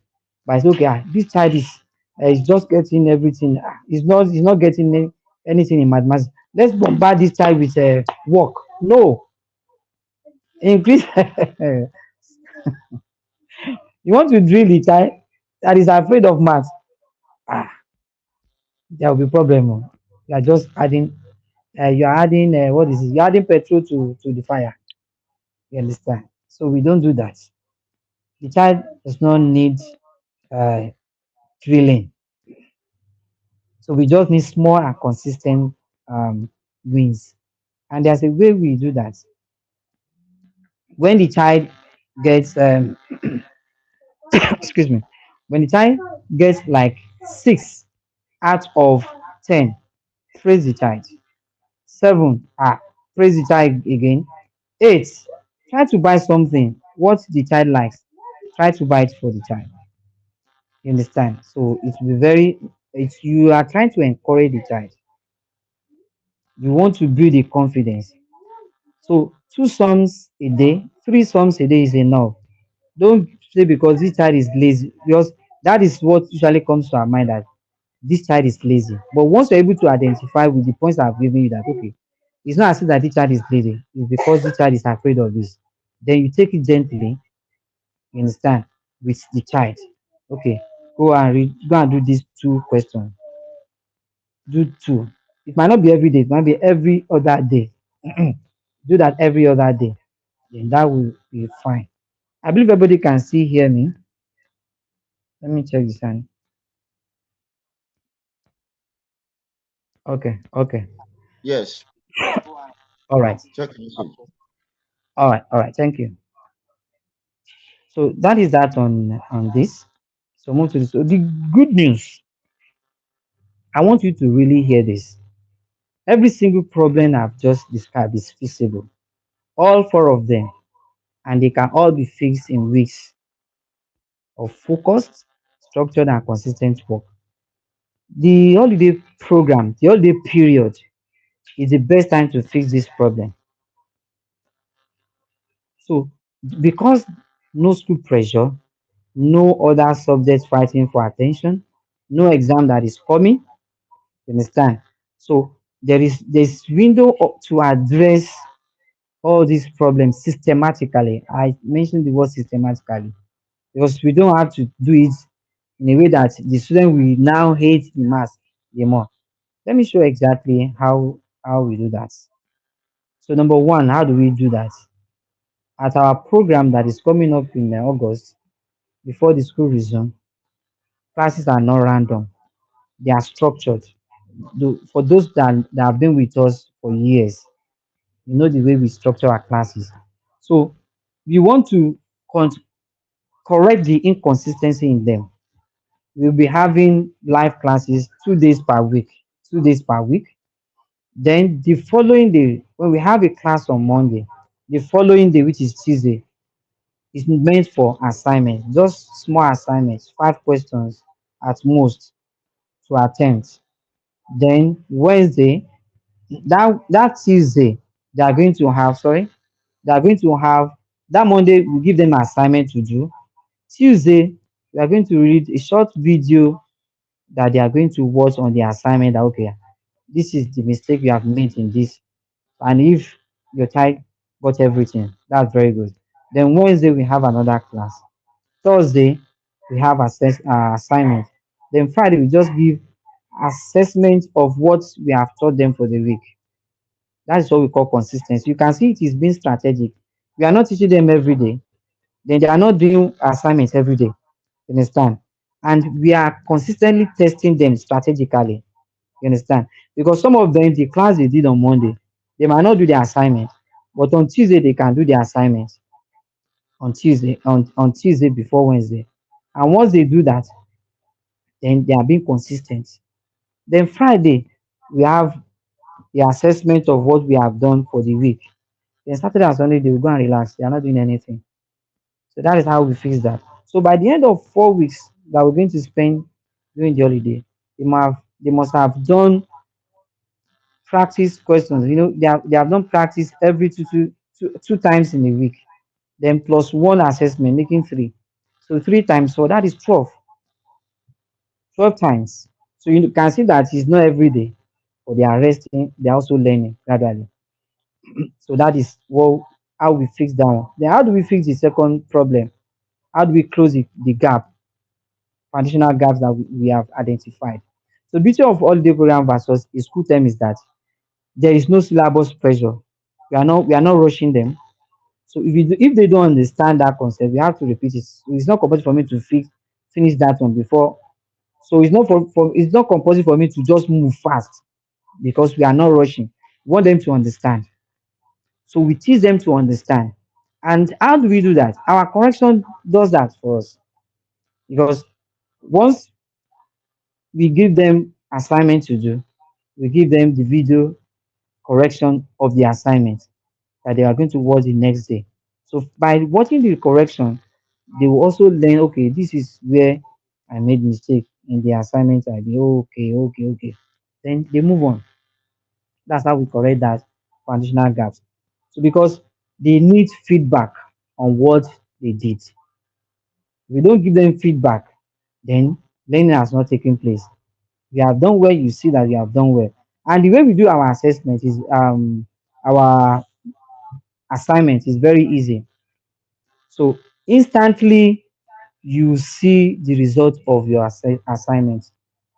by saying, okay, this child is just getting everything. He's not getting anything in mathematics. Let's bombard this child with work. No, increase. You want to drill the child that is afraid of math. Ah, there will be problem. Oh. You are just adding. You are adding. What is it? You are adding petrol to the fire. You understand? So we don't do that. The child does not need uh, drilling. So we just need small and consistent wins. And there's a way we do that. When the child gets excuse me, when the child gets like 6 out of 10, praise the child. 7, praise the child again. 8, try to buy something what the child likes. Try to buy it for the child. You understand? So it will be very. It's you are trying to encourage the child. You want to build the confidence. So 2 sums a day, 3 sums a day is enough. Don't say because this child is lazy, because that is what usually comes to our mind, that this child is lazy. But once you're able to identify with the points I've given you that okay, it's not as if that this child is lazy, it's because this child is afraid of this. Then you take it gently, you understand, with the child. Okay, go and do these 2 questions. Do 2. It might not be every day, it might be every other day. Do that every other day. Then that will be fine. I believe everybody can still hear me. Let me check the sound. Okay, okay. Yes. All right. Check the message. All right. Thank you. So that is that on this. So move to this. So the good news. I want you to really hear this. Every single problem I've just described is feasible. All four of them, and they can all be fixed in weeks of focused, structured, and consistent work. The holiday program, the holiday period is the best time to fix this problem. So, because no school pressure, no other subjects fighting for attention, no exam that is coming, you understand? So, there's window to address all these problems systematically. I mentioned the word systematically because we don't have to do it in a way that the student will now hate the math the more. Let me show exactly how we do that. So number one, how do we do that? At our program that is coming up in August, before the school resume, classes are not random. They are structured. For those that have been with us for years, you know the way we structure our classes. So we want to con- correct the inconsistency in them. We'll be having live classes 2 days per week, 2 days per week. Then the following day, when we have a class on Monday, the following day, which is Tuesday, is meant for assignments, just small assignments, 5 questions at most to attempt. Then Wednesday, that Tuesday, they are going to have, sorry, they are going to have that Monday, we give them an assignment to do. Tuesday, we are going to read a short video that they are going to watch on the assignment that okay, this is the mistake you have made in this. And if your child got everything, that's very good. Then Wednesday we have another class. Thursday we have assignment. Then Friday we just give assessment of what we have taught them for the week. That is what we call consistency. You can see it is being strategic. We are not teaching them every day. Then they are not doing assignments every day. You understand? And we are consistently testing them strategically. You understand? Because some of them, the class they did on Monday, they might not do the assignment, but on Tuesday they can do the assignment on Tuesday before Wednesday. And once they do that, then they are being consistent. Then Friday, we have the assessment of what we have done for the week. Then Saturday and Sunday they will go and relax. They are not doing anything. So that is how we fix that. So by the end of 4 weeks that we're going to spend during the holiday, they must have done practice questions. They have done practice every two times in a week. Then plus one assessment, making three. So 3 times 4, that is 12. 12 times. So you can see that it's not every day, but they are resting, they're also learning gradually. So that is how we fix that one. Then how do we fix the second problem? How do we close the gap, foundational gaps that we have identified? So beauty of holiday program versus a school term is that there is no syllabus pressure. We are not rushing them. So if they don't understand that concept, we have to repeat it. So it's not compulsory for me to finish that one before. So it's not compulsory for me to just move fast because we are not rushing. We want them to understand. So we teach them to understand. And how do we do that? Our correction does that for us because once we give them assignment to do, we give them the video correction of the assignment that they are going to watch the next day. So by watching the correction, they will also learn, okay, this is where I made mistake in the assignment I did. Okay, okay, okay. Then they move on. That's how we correct that foundational gaps. So because they need feedback on what they did. If we don't give them feedback, then learning has not taken place. You have done well, you see that you have done well. And the way we do our assessment is our assignment is very easy. So instantly you see the result of your assignment.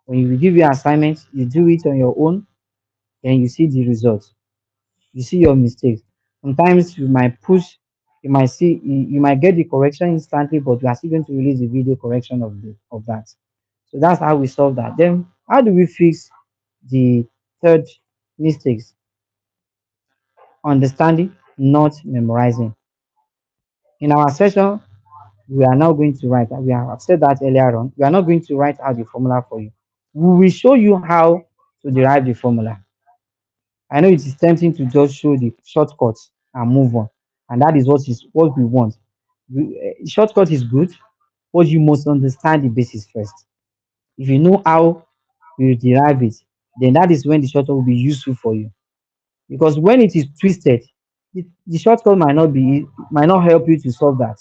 When you give your assignment, you do it on your own, then you see the result. You see your mistakes. Sometimes you might push, you might get the correction instantly, but we are still going to release the video correction of that. So that's how we solve that. Then how do we fix the third mistakes? Understanding, not memorizing. In our session, we are now going to write, we have said that earlier on, we are not going to write out the formula for you. We will show you how to derive the formula. I know it is tempting to just show the shortcuts and move on, and that is what we want. Shortcut is good, but you must understand the basis first. If you know how you derive it, then that is when the shortcut will be useful for you. Because when it is twisted, the shortcut might not help you to solve that.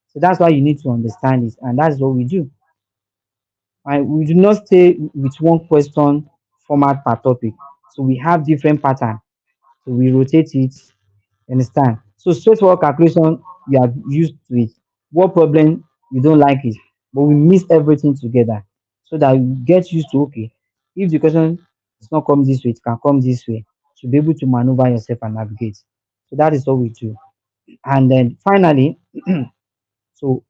So that's why you need to understand it, and that's what we do. And we do not stay with one question format per topic. So we have different pattern. So we rotate it. Understand? So straightforward calculation, you are used to it. What problem you don't like it, but we mix everything together so that you get used to okay. If the question is not come this way, it can come this way. To be able to maneuver yourself and navigate. So that is what we do. And then finally, so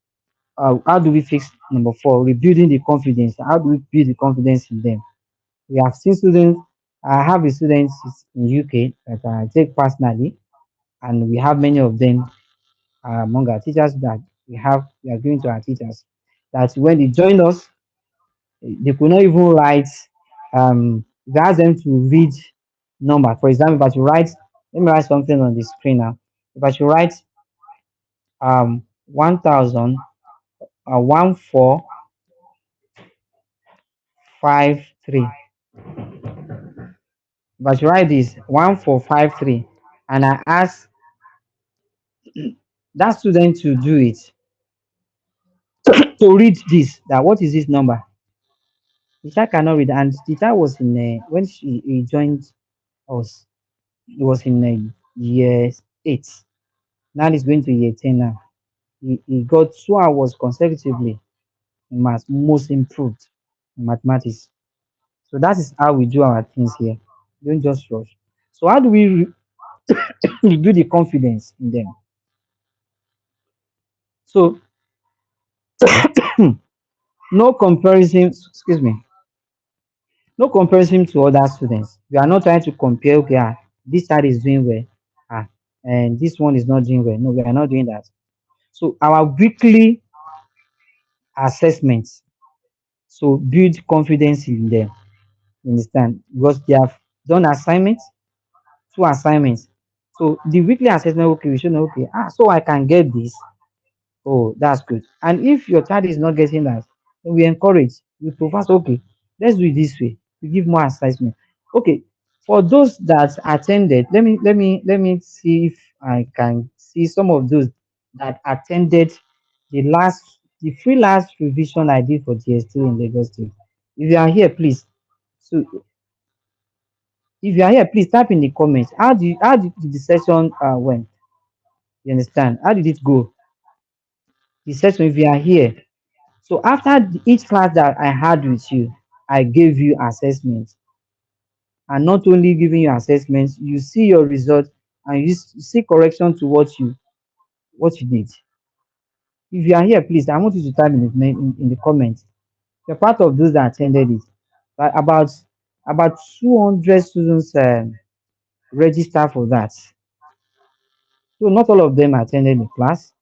how do we fix number four? Rebuilding the confidence. How do we build the confidence in them? We have seen students. I have a student in UK that I take personally, and we have many of them among our teachers that we are giving to our teachers. That when they join us, they could not even write. We ask them to read number. For example, if I should write, let me write something on the screen now. If I should write 1,000 1453. If I should write this 1453, and I ask that student to do it, to read this, that what is this number? The child cannot read, and the child was in when he joined us, he was in year 8. Now he's going to year 10 now. He got 2 hours consecutively in math, most improved in mathematics. So that is how we do our things here. Don't just rush. So how do we rebuild the confidence in them? So no comparison, excuse me, no comparison to other students. We are not trying to compare, okay, this side is doing well, and this one is not doing well. No, we are not doing that. So our weekly assessments, so build confidence in them. You understand? Because they have done assignments, 2 assignments. So the weekly assessment, okay, we should know, okay, so I can get this. Oh, that's good. And if your child is not getting that, then we encourage, we propose, okay, let's do it this way. We give more assessment. Okay, for those that attended, let me see if I can see some of those that attended the free last revision I did for GS3 in Lagos State. If you are here, please. So if you are here, please type in the comments. How did the session went? You understand? How did it go? The session, if you are here. So after each class that I had with you, I gave you assessments. And not only giving you assessments, you see your results and you see correction to what you did. If you are here, please, I want you to type in the comments. You're part of those that attended it. But about 200 students register for that. So not all of them attended the class,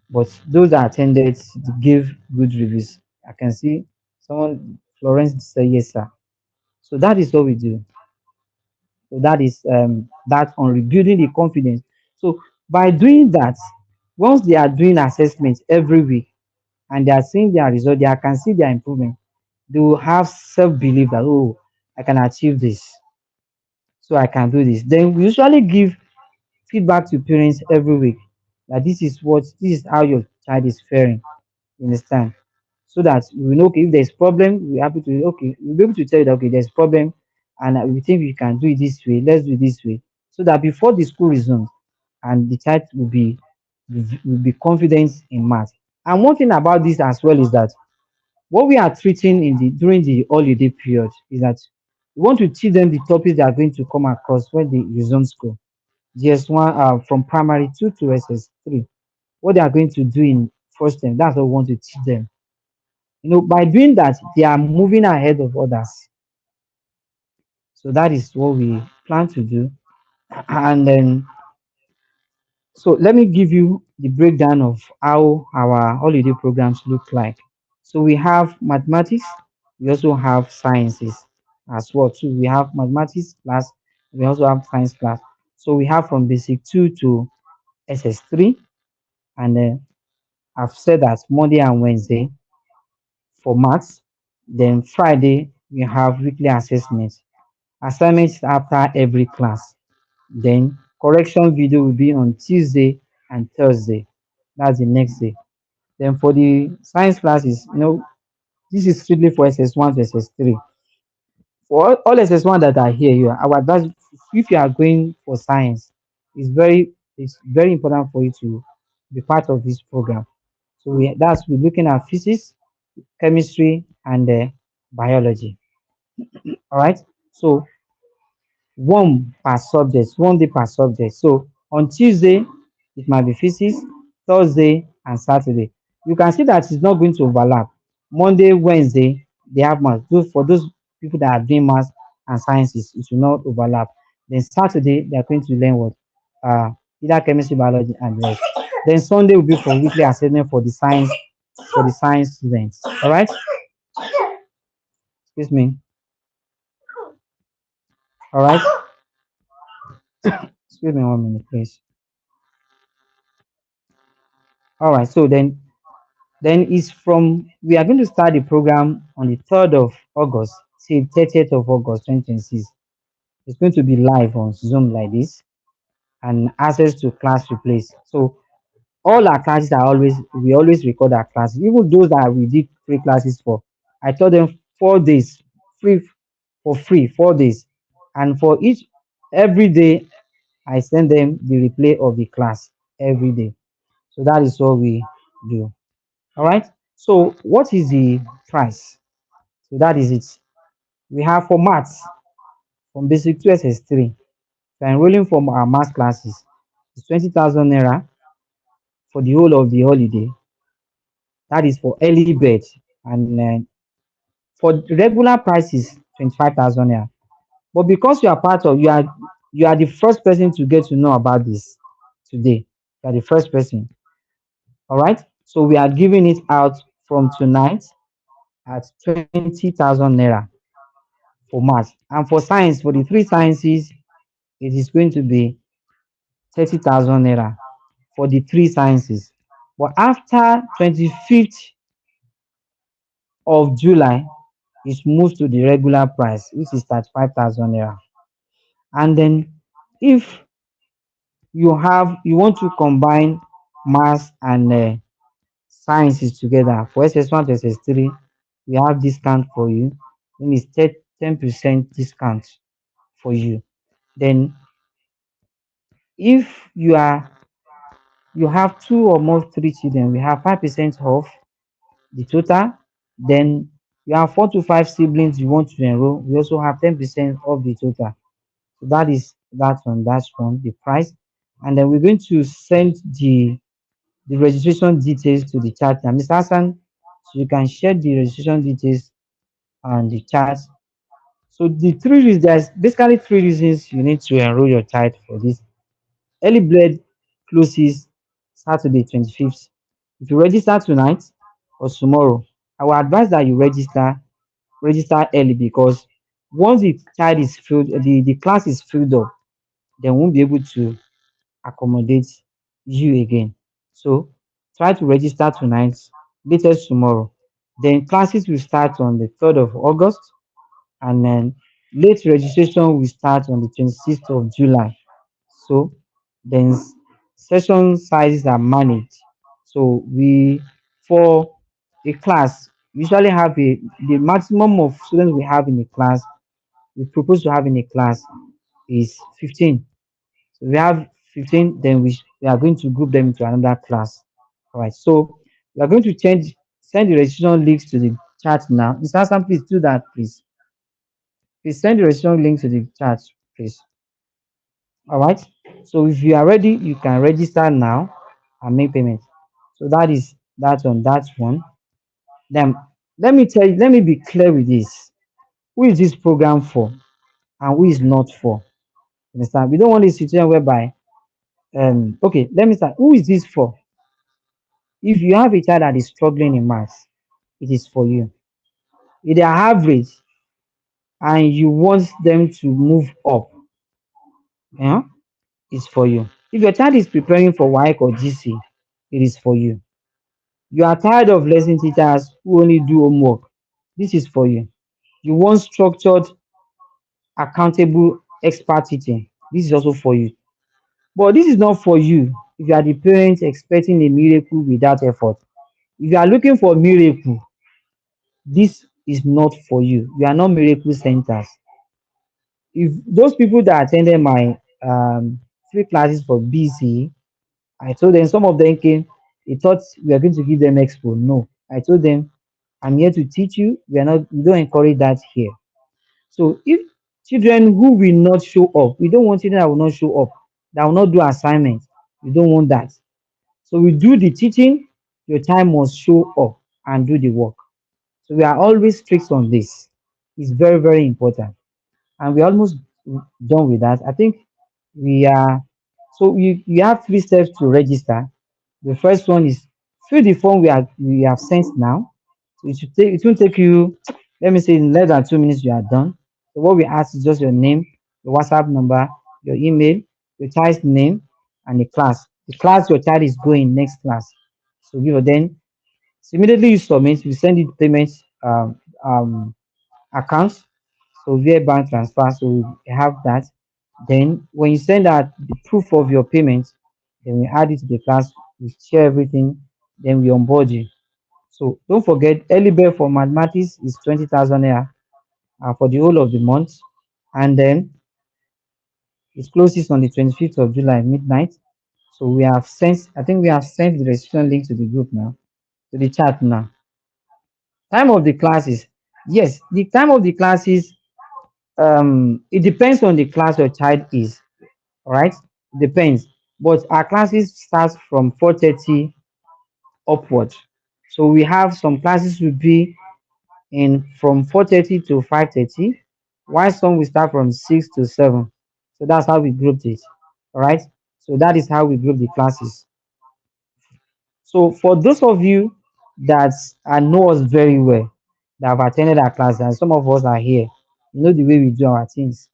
but those that attended gave good reviews. I can see someone, Florence, say yes, sir. So that is what we do. So that is that on rebuilding the confidence. So by doing that, once they are doing assessments every week and they are seeing their result, they can see their improvement. They will have self-belief that oh, I can achieve this, so I can do this. Then we usually give feedback to parents every week that this is how your child is faring. You understand? So that we know okay, if there's problem, we're happy to okay, we'll be able to tell you that okay, there's problem, and we think we can do it this way. Let's do it this way, so that before the school resumes, and the child will be confident in math. And one thing about this as well is that what we are treating in the during the holiday period is that we want to teach them the topics they are going to come across when they resume school. GS1 from primary 2 to SS3. What they are going to do in first term, that's what we want to teach them. By doing that, they are moving ahead of others. So that is what we plan to do. And then, so let me give you the breakdown of how our holiday programs look like. So we have mathematics, we also have sciences. as well too. We have mathematics class, we also have science class. So we have from basic 2 to SS3, and I've said that Monday and Wednesday for maths. Then Friday we have weekly assessments, assignments after every class. Then correction video will be on Tuesday and Thursday. That's the next day. Then for the science classes, this is strictly for SS1 to SS3. For all SS1 that are here, our advice, if you are going for science, it's very important for you to be part of this program. So we're looking at physics, chemistry, and biology. All right. So one day per subject. So on Tuesday, it might be physics, Thursday, and Saturday. You can see that it's not going to overlap. Monday, Wednesday, they have math. For those people that are doing math and sciences, it will not overlap. Then Saturday, they are going to learn what? Either chemistry, biology, and the rest. Then Sunday will be for weekly assessment for the science students. All right? Excuse me. All right? Excuse me 1 minute, please. All right. So then is from we are going to start the program on the 3rd of August till 30th of August 2026. It's going to be live on Zoom like this, and access to class replace. So all our classes are we always record our classes, even those that we did free classes for. I told them 4 days free, for free 4 days, and for each every day I send them the replay of the class every day. So that is what we do. All right. So what is the price? So that is it. We have for maths from basic to SS3. So enrolling from our maths classes is 20,000 naira for the whole of the holiday. That is for early bird, and for the regular prices 25,000 naira. But because you are the first person to get to know about this today. You are the first person. All right. So we are giving it out from tonight at 20,000 naira for math. And for science, for the three sciences, it is going to be 30,000 naira for the three sciences. But after 25th of July, it moves to the regular price, which is 35,000 naira. And then if you want to combine maths and sciences together for SS1 to SS3, we have discount for you. Then it's 10% discount for you. Then if you have two or more three children, we have 5% off the total. Then you have 4 to 5 siblings you want to enroll, we also have 10% off the total. So that is that on that one, the price. And then we're going to send the registration details to the chat now. Mr. Hassan, so you can share the registration details on the chat. So there's basically three reasons you need to enroll your child for this. Early bird closes Saturday 25th. If you register tonight or tomorrow, I will advise that you register early, because once the child is filled, the class is filled up, they won't be able to accommodate you again. So try to register tonight, latest tomorrow. Then classes will start on the 3rd of August, and then late registration will start on the 26th of July. So then session sizes are managed. So we for a class usually have the maximum of students we have in a class, we propose to have in a class is 15. So we have 15, then we are going to group them into another class. All right. So we are going to send the registration links to the chat now. Mr. Hassan, please do that, please. Please send the registration link to the chat, please. All right. So if you are ready, you can register now and make payment. So that is that on that one. Then let me be clear with this. Who is this program for and who is not for? Understand? We don't want a situation whereby okay, let me start. Who is this for? If you have a child that is struggling in maths, it is for you. If they are average, and you want them to move up, yeah, it's for you. If your child is preparing for WAEC or GC, it is for you. You are tired of lesson teachers who only do homework. This is for you. You want structured, accountable, expert teaching. This is also for you. But this is not for you if you are the parent expecting a miracle without effort. If you are looking for miracle, this is not for you. You are not miracle centers. If those people that attended my free classes for BC, I told them some of them came, they thought we are going to give them expo. No, I told them, I'm here to teach you. We don't encourage that here. So if children who will not show up, we don't want children that will not show up, that will not do assignments. We don't want that. So we do the teaching, your child must show up and do the work. So we are always strict on this. It's very, very important. And we're almost done with that. I think we are, so you have 3 steps to register. The first one is fill the form we have sent now. So it won't take you, let me say, in less than 2 minutes you are done. So what we ask is just your name, your WhatsApp number, your email, your child's name, and the class your child is going next class. So give then, so immediately you submit, you send it payment account, so via bank transfer. So we have that. Then when you send out the proof of your payment, then we add it to the class, we share everything, then we onboard you. So don't forget, early bird for mathematics is 20,000 naira for the whole of the month, and then it closes on the 25th of July midnight. So we have sent, I think we have sent the registration link to the group now, to the chat now. Time of the classes, yes, the time of the classes, it depends on the class your child is. All right, depends. But our classes start from 4:30 upward. So we have some classes will be in from 4:30 to 5:30, while some will start from 6 to 7. So that's how we grouped it. All right. So that is how we group the classes. So for those of you that know us very well, that have attended our class, and some of us are here, you know the way we do our things,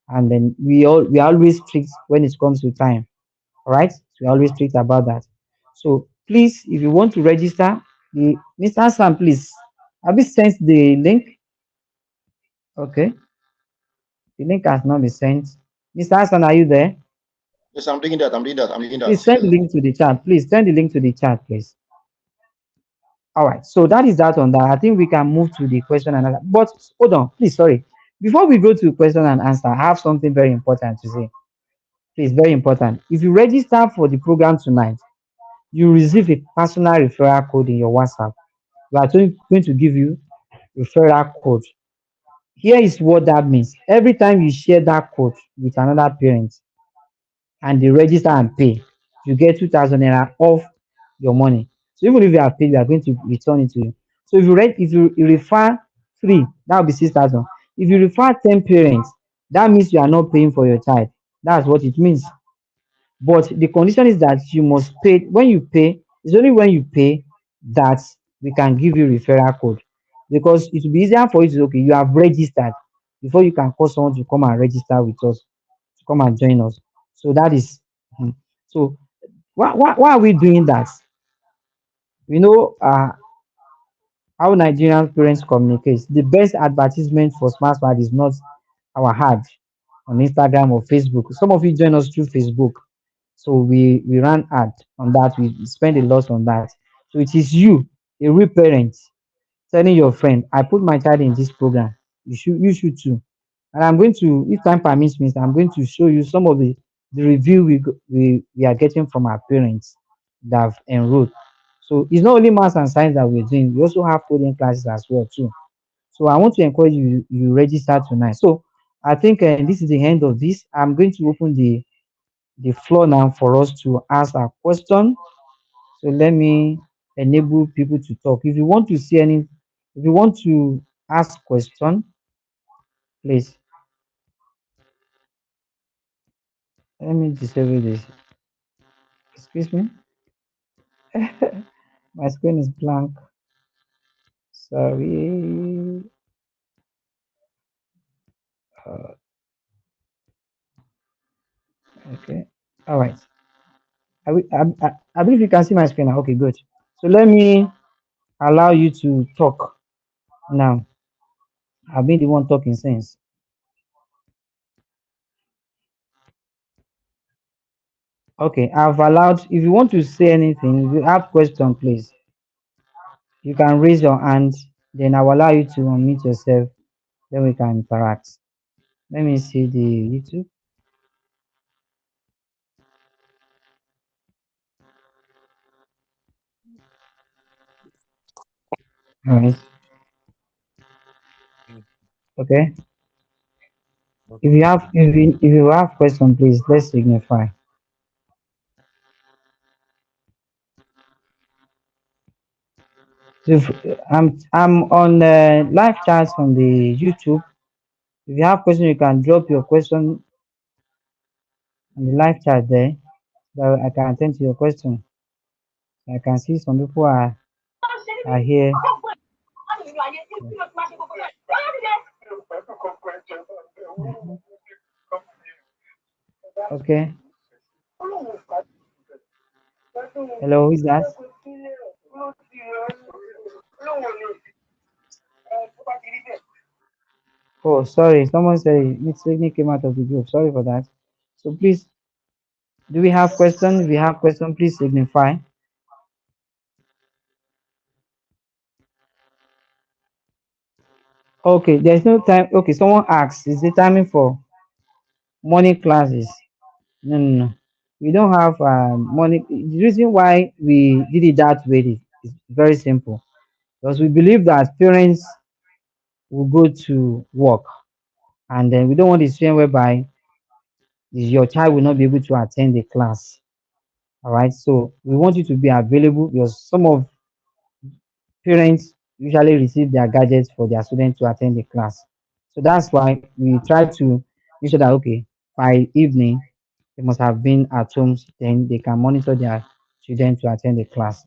and then we are always strict when it comes to time. All right, so we're always strict about that. So please, if you want to register, Mr. Sam, please, have you sent the link? Okay, the link has not been sent. Mr. Hassan, are you there? Yes, I'm doing that. I'm doing that. I'm doing that. Please send the link to the chat. Please send the link to the chat, please. All right, so that is that on that. I think we can move to the question and answer. But hold on, please, sorry. Before we go to question and answer, I have something very important to say. Please, very important. If you register for the program tonight, you receive a personal referral code in your WhatsApp. We are going to give you referral code. Here is what that means. Every time you share that code with another parent and they register and pay, you get 2,000 naira off your money. So even if you have paid, we are going to return it to you. So if you refer 3, that will be 6,000. If you refer 10 parents, that means you are not paying for your child. That's what it means. But the condition is that you must pay. When you pay, it's only when you pay that we can give you referral code, because it will be easier for you to, okay, you have registered before you can call someone to come and register with us, to come and join us. So that is, so why are we doing that? You know, how Nigerian parents communicate. The best advertisement for smart smart is not our ad on Instagram or Facebook. Some of you join us through Facebook. So we ran ad on that. We spend a lot on that. So it is you, a real parent, telling your friend, I put my child in this program. You should too. And I'm going to, if time permits me, I'm going to show you some of the review we are getting from our parents that have enrolled. So it's not only maths and science that we're doing, we also have coding classes as well too. So I want to encourage you register tonight. So I think this is the end of this. I'm going to open the floor now for us to ask our question. So let me enable people to talk. If you want to see any, if you want to ask question, please let me disable this. Excuse me, my screen is blank. Sorry. Uh, okay. All right. I believe you can see my screen now. Okay, good. So let me allow you to talk now. I've been the one talking since. Okay, I've allowed. If you want to say anything, if you have question, please, you can raise your hand. Then I will allow you to unmute yourself. Then we can interact. Let me see the YouTube. All right. Okay. If you have question, please let's signify. So I'm on live chat on the YouTube. If you have question, you can drop your question on the live chat there. So I can attend to your question. I can see some people are here. Okay. Hello, who is that? Oh, sorry. Someone said Miss came out of the group. Sorry for that. So please, do we have question? If you have question, please signify. Okay, there's no time. Okay, someone asks, is the timing for morning classes? No, no, no. We don't have morning. The reason why we did it that way is very simple. Because we believe that parents will go to work, and then we don't want the situation whereby your child will not be able to attend the class. All right. So we want you to be available because some of parents usually receive their gadgets for their students to attend the class. So that's why we try to make sure that okay, by evening they must have been at home, then they can monitor their children to attend the class.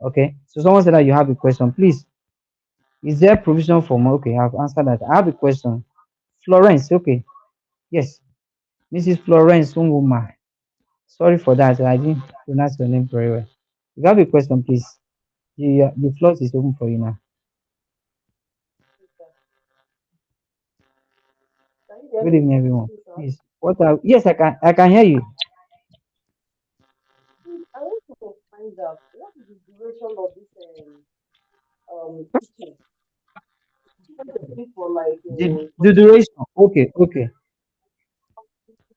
Okay. So someone said that you have a question. Please, is there provision for more? Okay, I've answered that. I have a question. Florence, okay. Yes. Mrs. Florence Unguma. Sorry for that. I didn't pronounce your name very well. If you have a question, please. The floor is open for you now. Good evening, everyone. Please. Yes, I can hear you. I want to find out what is the duration of this teaching? Is it for like The duration. Okay, okay,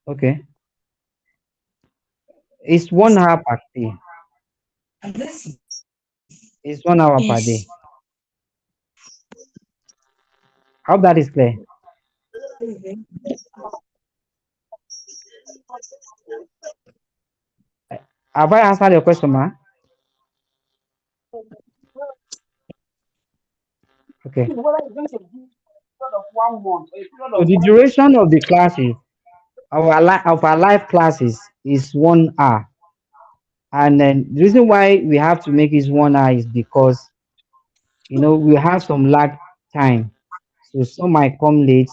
okay. It's 1 hour per day. It's 1 hour per day. Yes. I hope that is clear. Have I answered your question, ma? Okay. whether it's going to be a period of 1 month or a period So of the 1 week? duration of the classes, of our live classes is 1 hour. And then the reason why we have to make it 1 hour is because we have some lag time. So some might come late.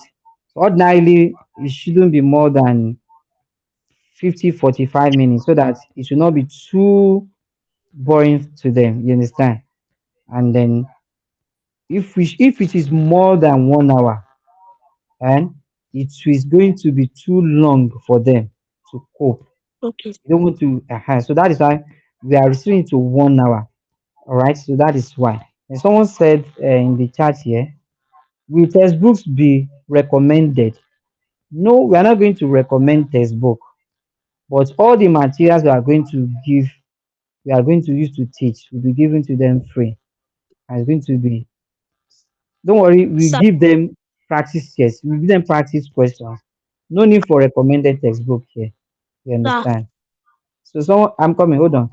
So ordinarily it shouldn't be more than 50-45 minutes so that it should not be too boring to them. You understand? And then if it is more than 1 hour, and it is going to be too long for them to cope. Okay. You don't want to so that is why we are restricting to 1 hour. All right, so that is why. And someone said in the chat here, will textbooks be recommended? No, we are not going to recommend textbook, but all the materials we are going to use to teach will be given to them free. And it's going to be, don't worry, we So, give them practice, yes, we give them practice questions. No need for recommended textbook here. You sir, understand? So someone, I'm coming, hold on.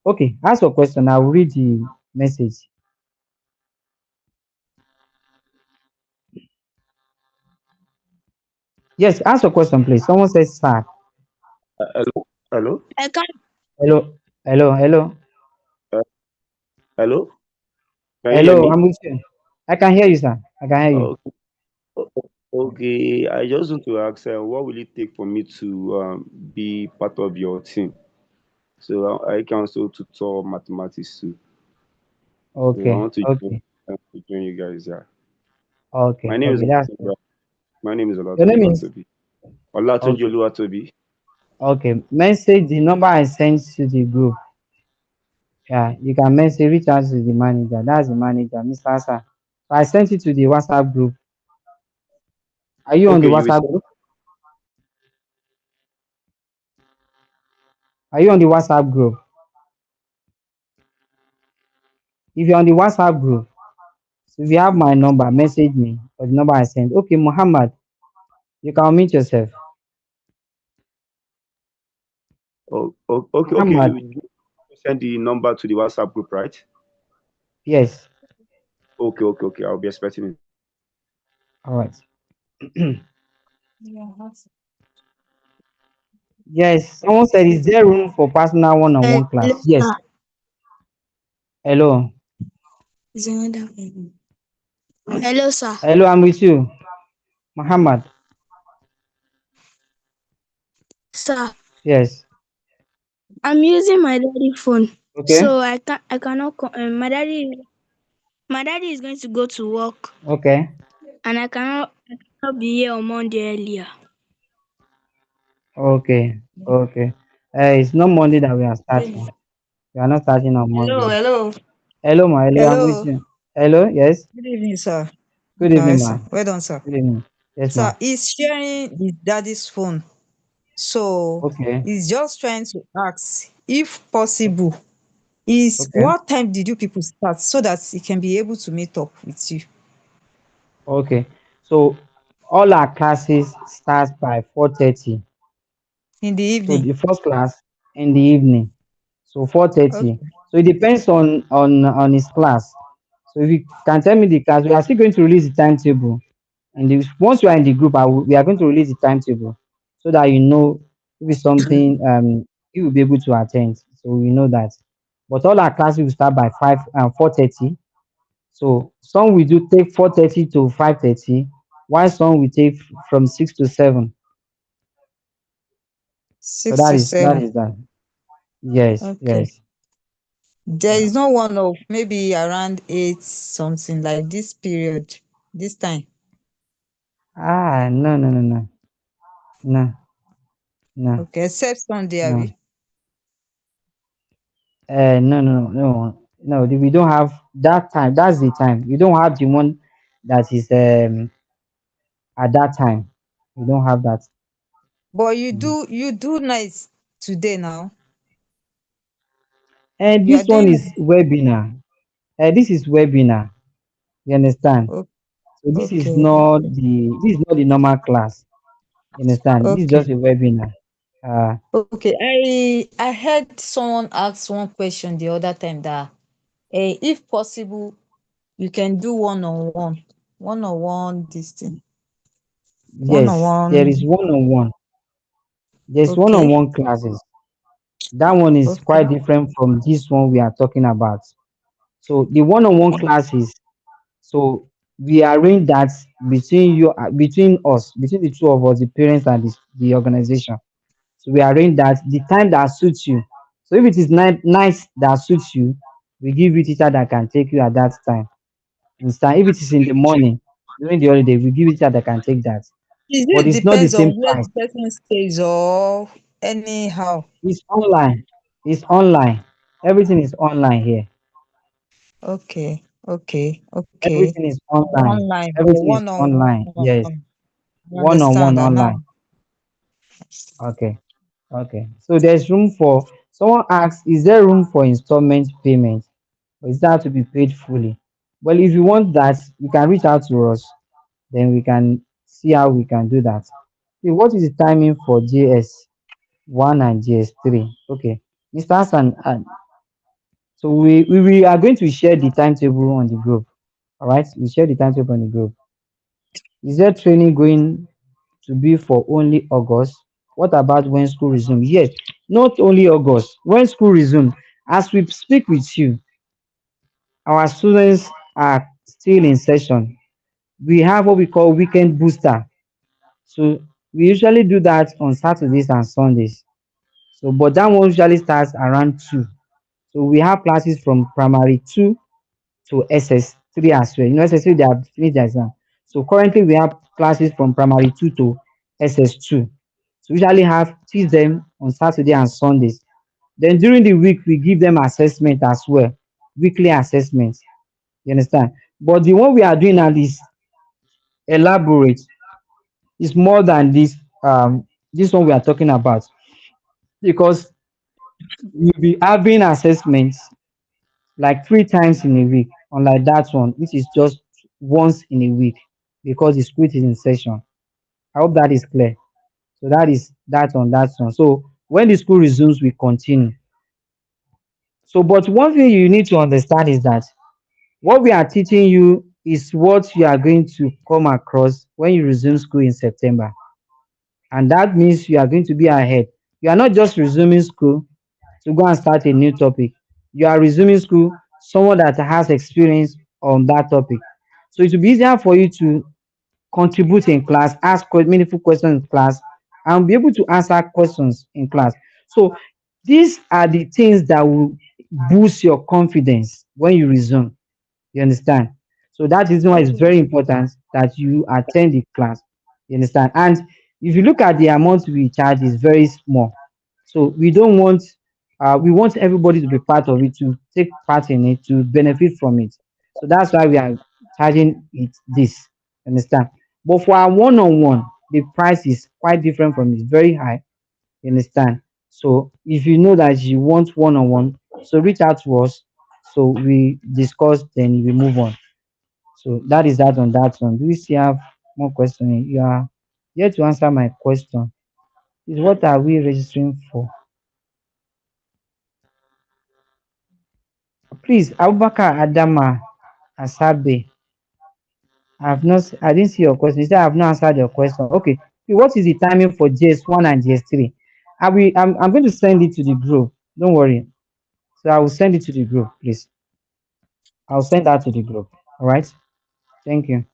Okay, ask your question. I'll read the message. Yes, ask your question, please. Someone says, sir. Hello, hello, I can't. Hello, hello, hello, uh, hello. Can you hear hello. me? I'm with you. I can hear you, sir. I can hear you. Okay. Okay, I just want to ask, what will it take for me to be part of your team? So I can also tutor mathematics too. So I Okay, want okay, to join you guys. Yeah. My okay, name is okay. That's Olatunji. My name is your Olatunji name is Oluwatobi. Olatunji okay. Oluwatobi. Okay, message the number I sent to the group. Yeah, you can message reach out to the manager. That's the manager, Mr. Hassan. So I sent it to the WhatsApp group. Are you on the Okay, you will WhatsApp send. group? Are you on the WhatsApp group? If you're on the WhatsApp group, so if you have my number, message me or the number I sent. Okay, Muhammad, you can unmute yourself. Okay, okay. Muhammad, You send the number to the WhatsApp group, right? yes. Okay, okay, okay. I'll be expecting it. All right. Yes, someone said, is there room for personal one-on-one Hello, class? Yes. sir. Hello. Is another one. Hello, sir. Hello, I'm with you. Muhammad. Sir, Yes. I'm using my daddy phone, Okay. so I cannot. My daddy is going to go to work, Okay. and I cannot be here on Monday earlier. Okay. Okay. It's not Monday that we are starting. We are not starting on Hello, Monday. hello, Hello, ma. Hello, I'm with hello. you. Hello. Yes. Good evening, sir. Good All evening, right, ma. sir. Well done, sir. Good evening. Yes, ma. Sir, he's sharing his daddy's phone. So Okay. he's just trying to ask, if possible, is Okay. what time did you people start so that he can be able to meet up with you Okay. So all our classes starts by 4:30. in the So evening? the first class in the evening. So 4:30. Okay. So it depends on his class. So if you can tell me the class, we are still going to release the timetable. And once you are in the group, we are going to release the timetable so that you know if it's something you will be able to attend. So we know that. But all our classes will start by 4:30. So some we do take 4:30 to 5:30, while some we take from 6 to 7. So Six that to is that seven. is that. Yes, Okay. yes. There Yeah. is no one of maybe around eight something like this period, this time. No, no, no, no, no, no, Okay, except Sunday, no. Abby. No, no, no, no. We don't have that time. That's the time. We don't have the one that is at that time. We don't have that. But Mhm. you do nice today now. And You are this one is doing webinar. This is webinar. You understand? o- So okay, this is not the normal class. You understand? This is okay. just a webinar. Uh, Okay, I heard someone ask one question the other time that if possible, you can do one on one this thing, one on yes, there is one. one-on-one. There's Okay, one-on-one classes. That one is okay, quite different from this one we are talking about. So the one-on-one classes, so we arrange that between us, between the two of us, the parents and the organization. So we arrange that the time that suits you. So if it is night that suits you, we give you teacher that can take you at that time. Instead, if it is in the morning during the holiday, we give you teacher that can take that. is But it it's not the depends on same where price. the person stays or anyhow? It's online. It's online. Everything is online here. Okay, okay, okay. Everything is online. Online or Everything is one on online. Yes. one. I One on understand one that now. online. Okay. Okay. So there's room for someone asks, is there room for installment payment? Or is that to be paid fully? Well, if you want that, you can reach out to us. Then we can see how we can do that. Okay, what is the timing for JS1 and JS3? Okay. Mr. Hassan, so we are going to share the timetable on the group. All right. We share the timetable on the group. Is there training going to be for only August? What about when school resumes? Yes, not only August. When school resumes, as we speak with you, our students are still in session. We have what we call weekend booster. So we usually do that on Saturdays and Sundays. So, but that one usually starts around 2. So we have classes from primary 2 to SS3 as well. You know, SS3 they have finished their exam. So currently we have classes from primary 2 to SS2. So we usually have teach them on Saturday and Sundays. Then during the week we give them assessment as well, weekly assessments. You understand? But the one we are doing now is elaborate. It's more than this one we are talking about, because we'll be having assessments like 3 times in a week, unlike that one, which is just once in a week because the school is in session. I hope that is clear. So that is that on that one. So when the school resumes, we continue. So, but one thing you need to understand is that what we are teaching you is what you are going to come across when you resume school in September. And that means you are going to be ahead. You are not just resuming school to go and start a new topic. You are resuming school, someone that has experience on that topic. So it will be easier for you to contribute in class, ask meaningful questions in class, and be able to answer questions in class. So these are the things that will boost your confidence when you resume. You understand? So that is why it's very important that you attend the class. You understand? And if you look at the amount we charge, is very small. So we don't want we want everybody to be part of it, to take part in it, to benefit from it. So that's why we are charging it this. Understand? But for our one-on-one, the price is quite different from it. It's very high. You understand? So if you know that you want one-on-one, so reach out to us. So we discuss, then we move on. So that is that on that one. Do you still have more questions? You are here to answer my question. Is what are we registering for? Please, Abubakar Adama Asabe. I didn't see your question. You said I have not answered your question. Okay. What is the timing for JS1 and JS3? I'm going to send it to the group. Don't worry. So I will send it to the group, please. I'll send that to the group. All right. Thank you.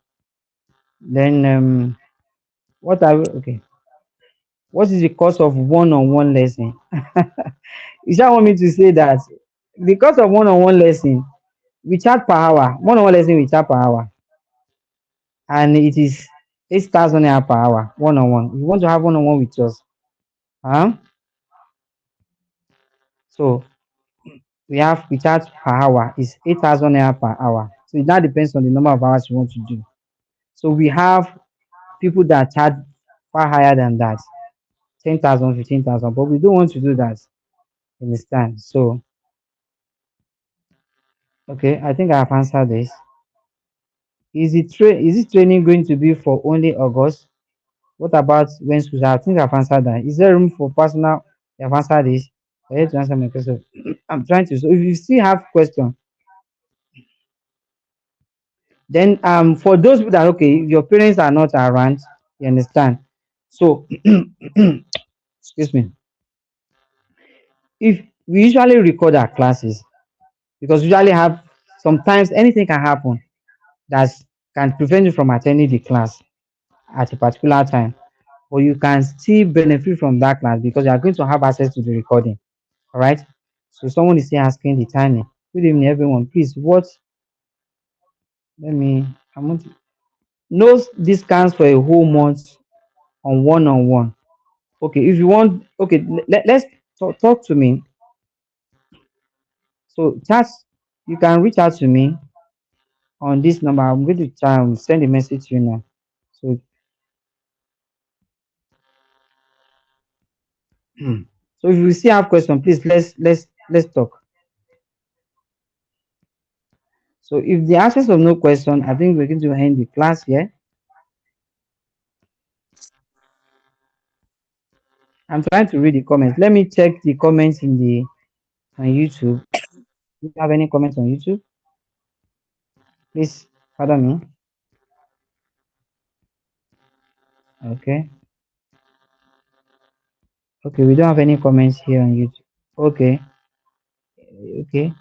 Then what are we okay? What is the cost of one-on-one lesson? You just want me to say that the cost of one-on-one lesson, we charge per hour. One-on-one lesson we charge per hour, and it is 8,000 naira per hour. One-on-one. If you want to have one-on-one with us, huh? So we charge per hour is 8,000 naira per hour. So it now depends on the number of hours you want to do. So we have people that charge far higher than that, 10,000, 15,000, but we don't want to do that. Understand? So okay, I think I have answered this. Is this training going to be for only August? What about when school? I think I've answered that. Is there room for personal? I've answered this. I have to answer my question. I'm trying to. So if you still have question, then for those people that okay, your parents are not around, you understand. So excuse me. If we usually record our classes, because we usually have sometimes anything can happen that can prevent you from attending the class at a particular time, but you can still benefit from that class because you are going to have access to the recording. All right. So someone is still asking the timing. Good evening, everyone. Please, what? Let me. I want to, no discounts for a whole month on one-on-one. Okay, if you want, okay, let's talk to me. So chat, you can reach out to me on this number. I'm going to try and send a message to you now. So, so if you still have question, please let's talk. So if the answers of no question, I think we're going to end the class here. I'm trying to read the comments. Let me check the comments in the on YouTube. Do you have any comments on YouTube? Please pardon me. Okay. Okay, we don't have any comments here on YouTube. Okay. Okay.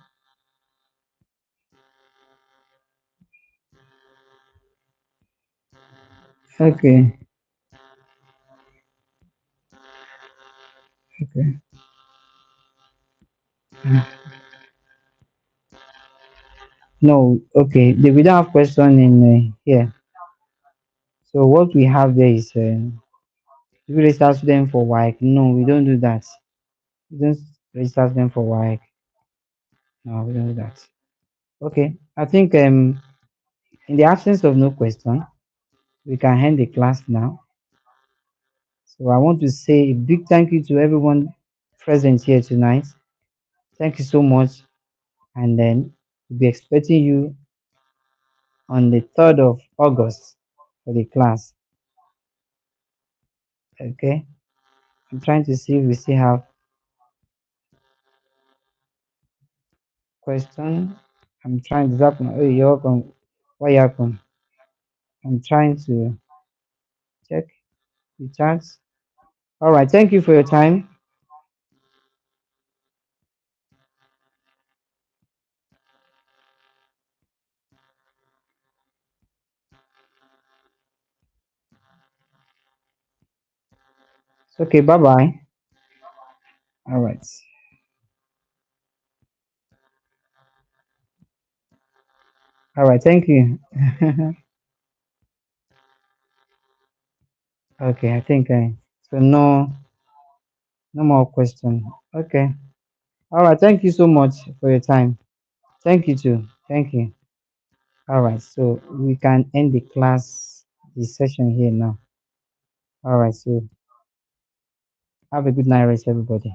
Okay. Okay. No. Okay. We don't have question in here. So what we have there is do we register student for WAEC? No, we don't do that. We don't register student for WAEC. No, we don't do that. Okay. I think in the absence of no question, we can end the class now. So I want to say a big thank you to everyone present here tonight. Thank you so much. And then we'll be expecting you on the 3rd of August for the class. Okay. I'm trying to see if we still have question. I'm trying to zap. Oh, you're welcome. Why you welcome? I'm trying to check the charts. All right. Thank you for your time. Okay. Bye bye. All right. All right. Thank you. Okay. I think so. No more question. Okay. All right. Thank you so much for your time. Thank you too. Thank you. All right. So we can end the class, the session here now. All right. So have a good night, rest, everybody.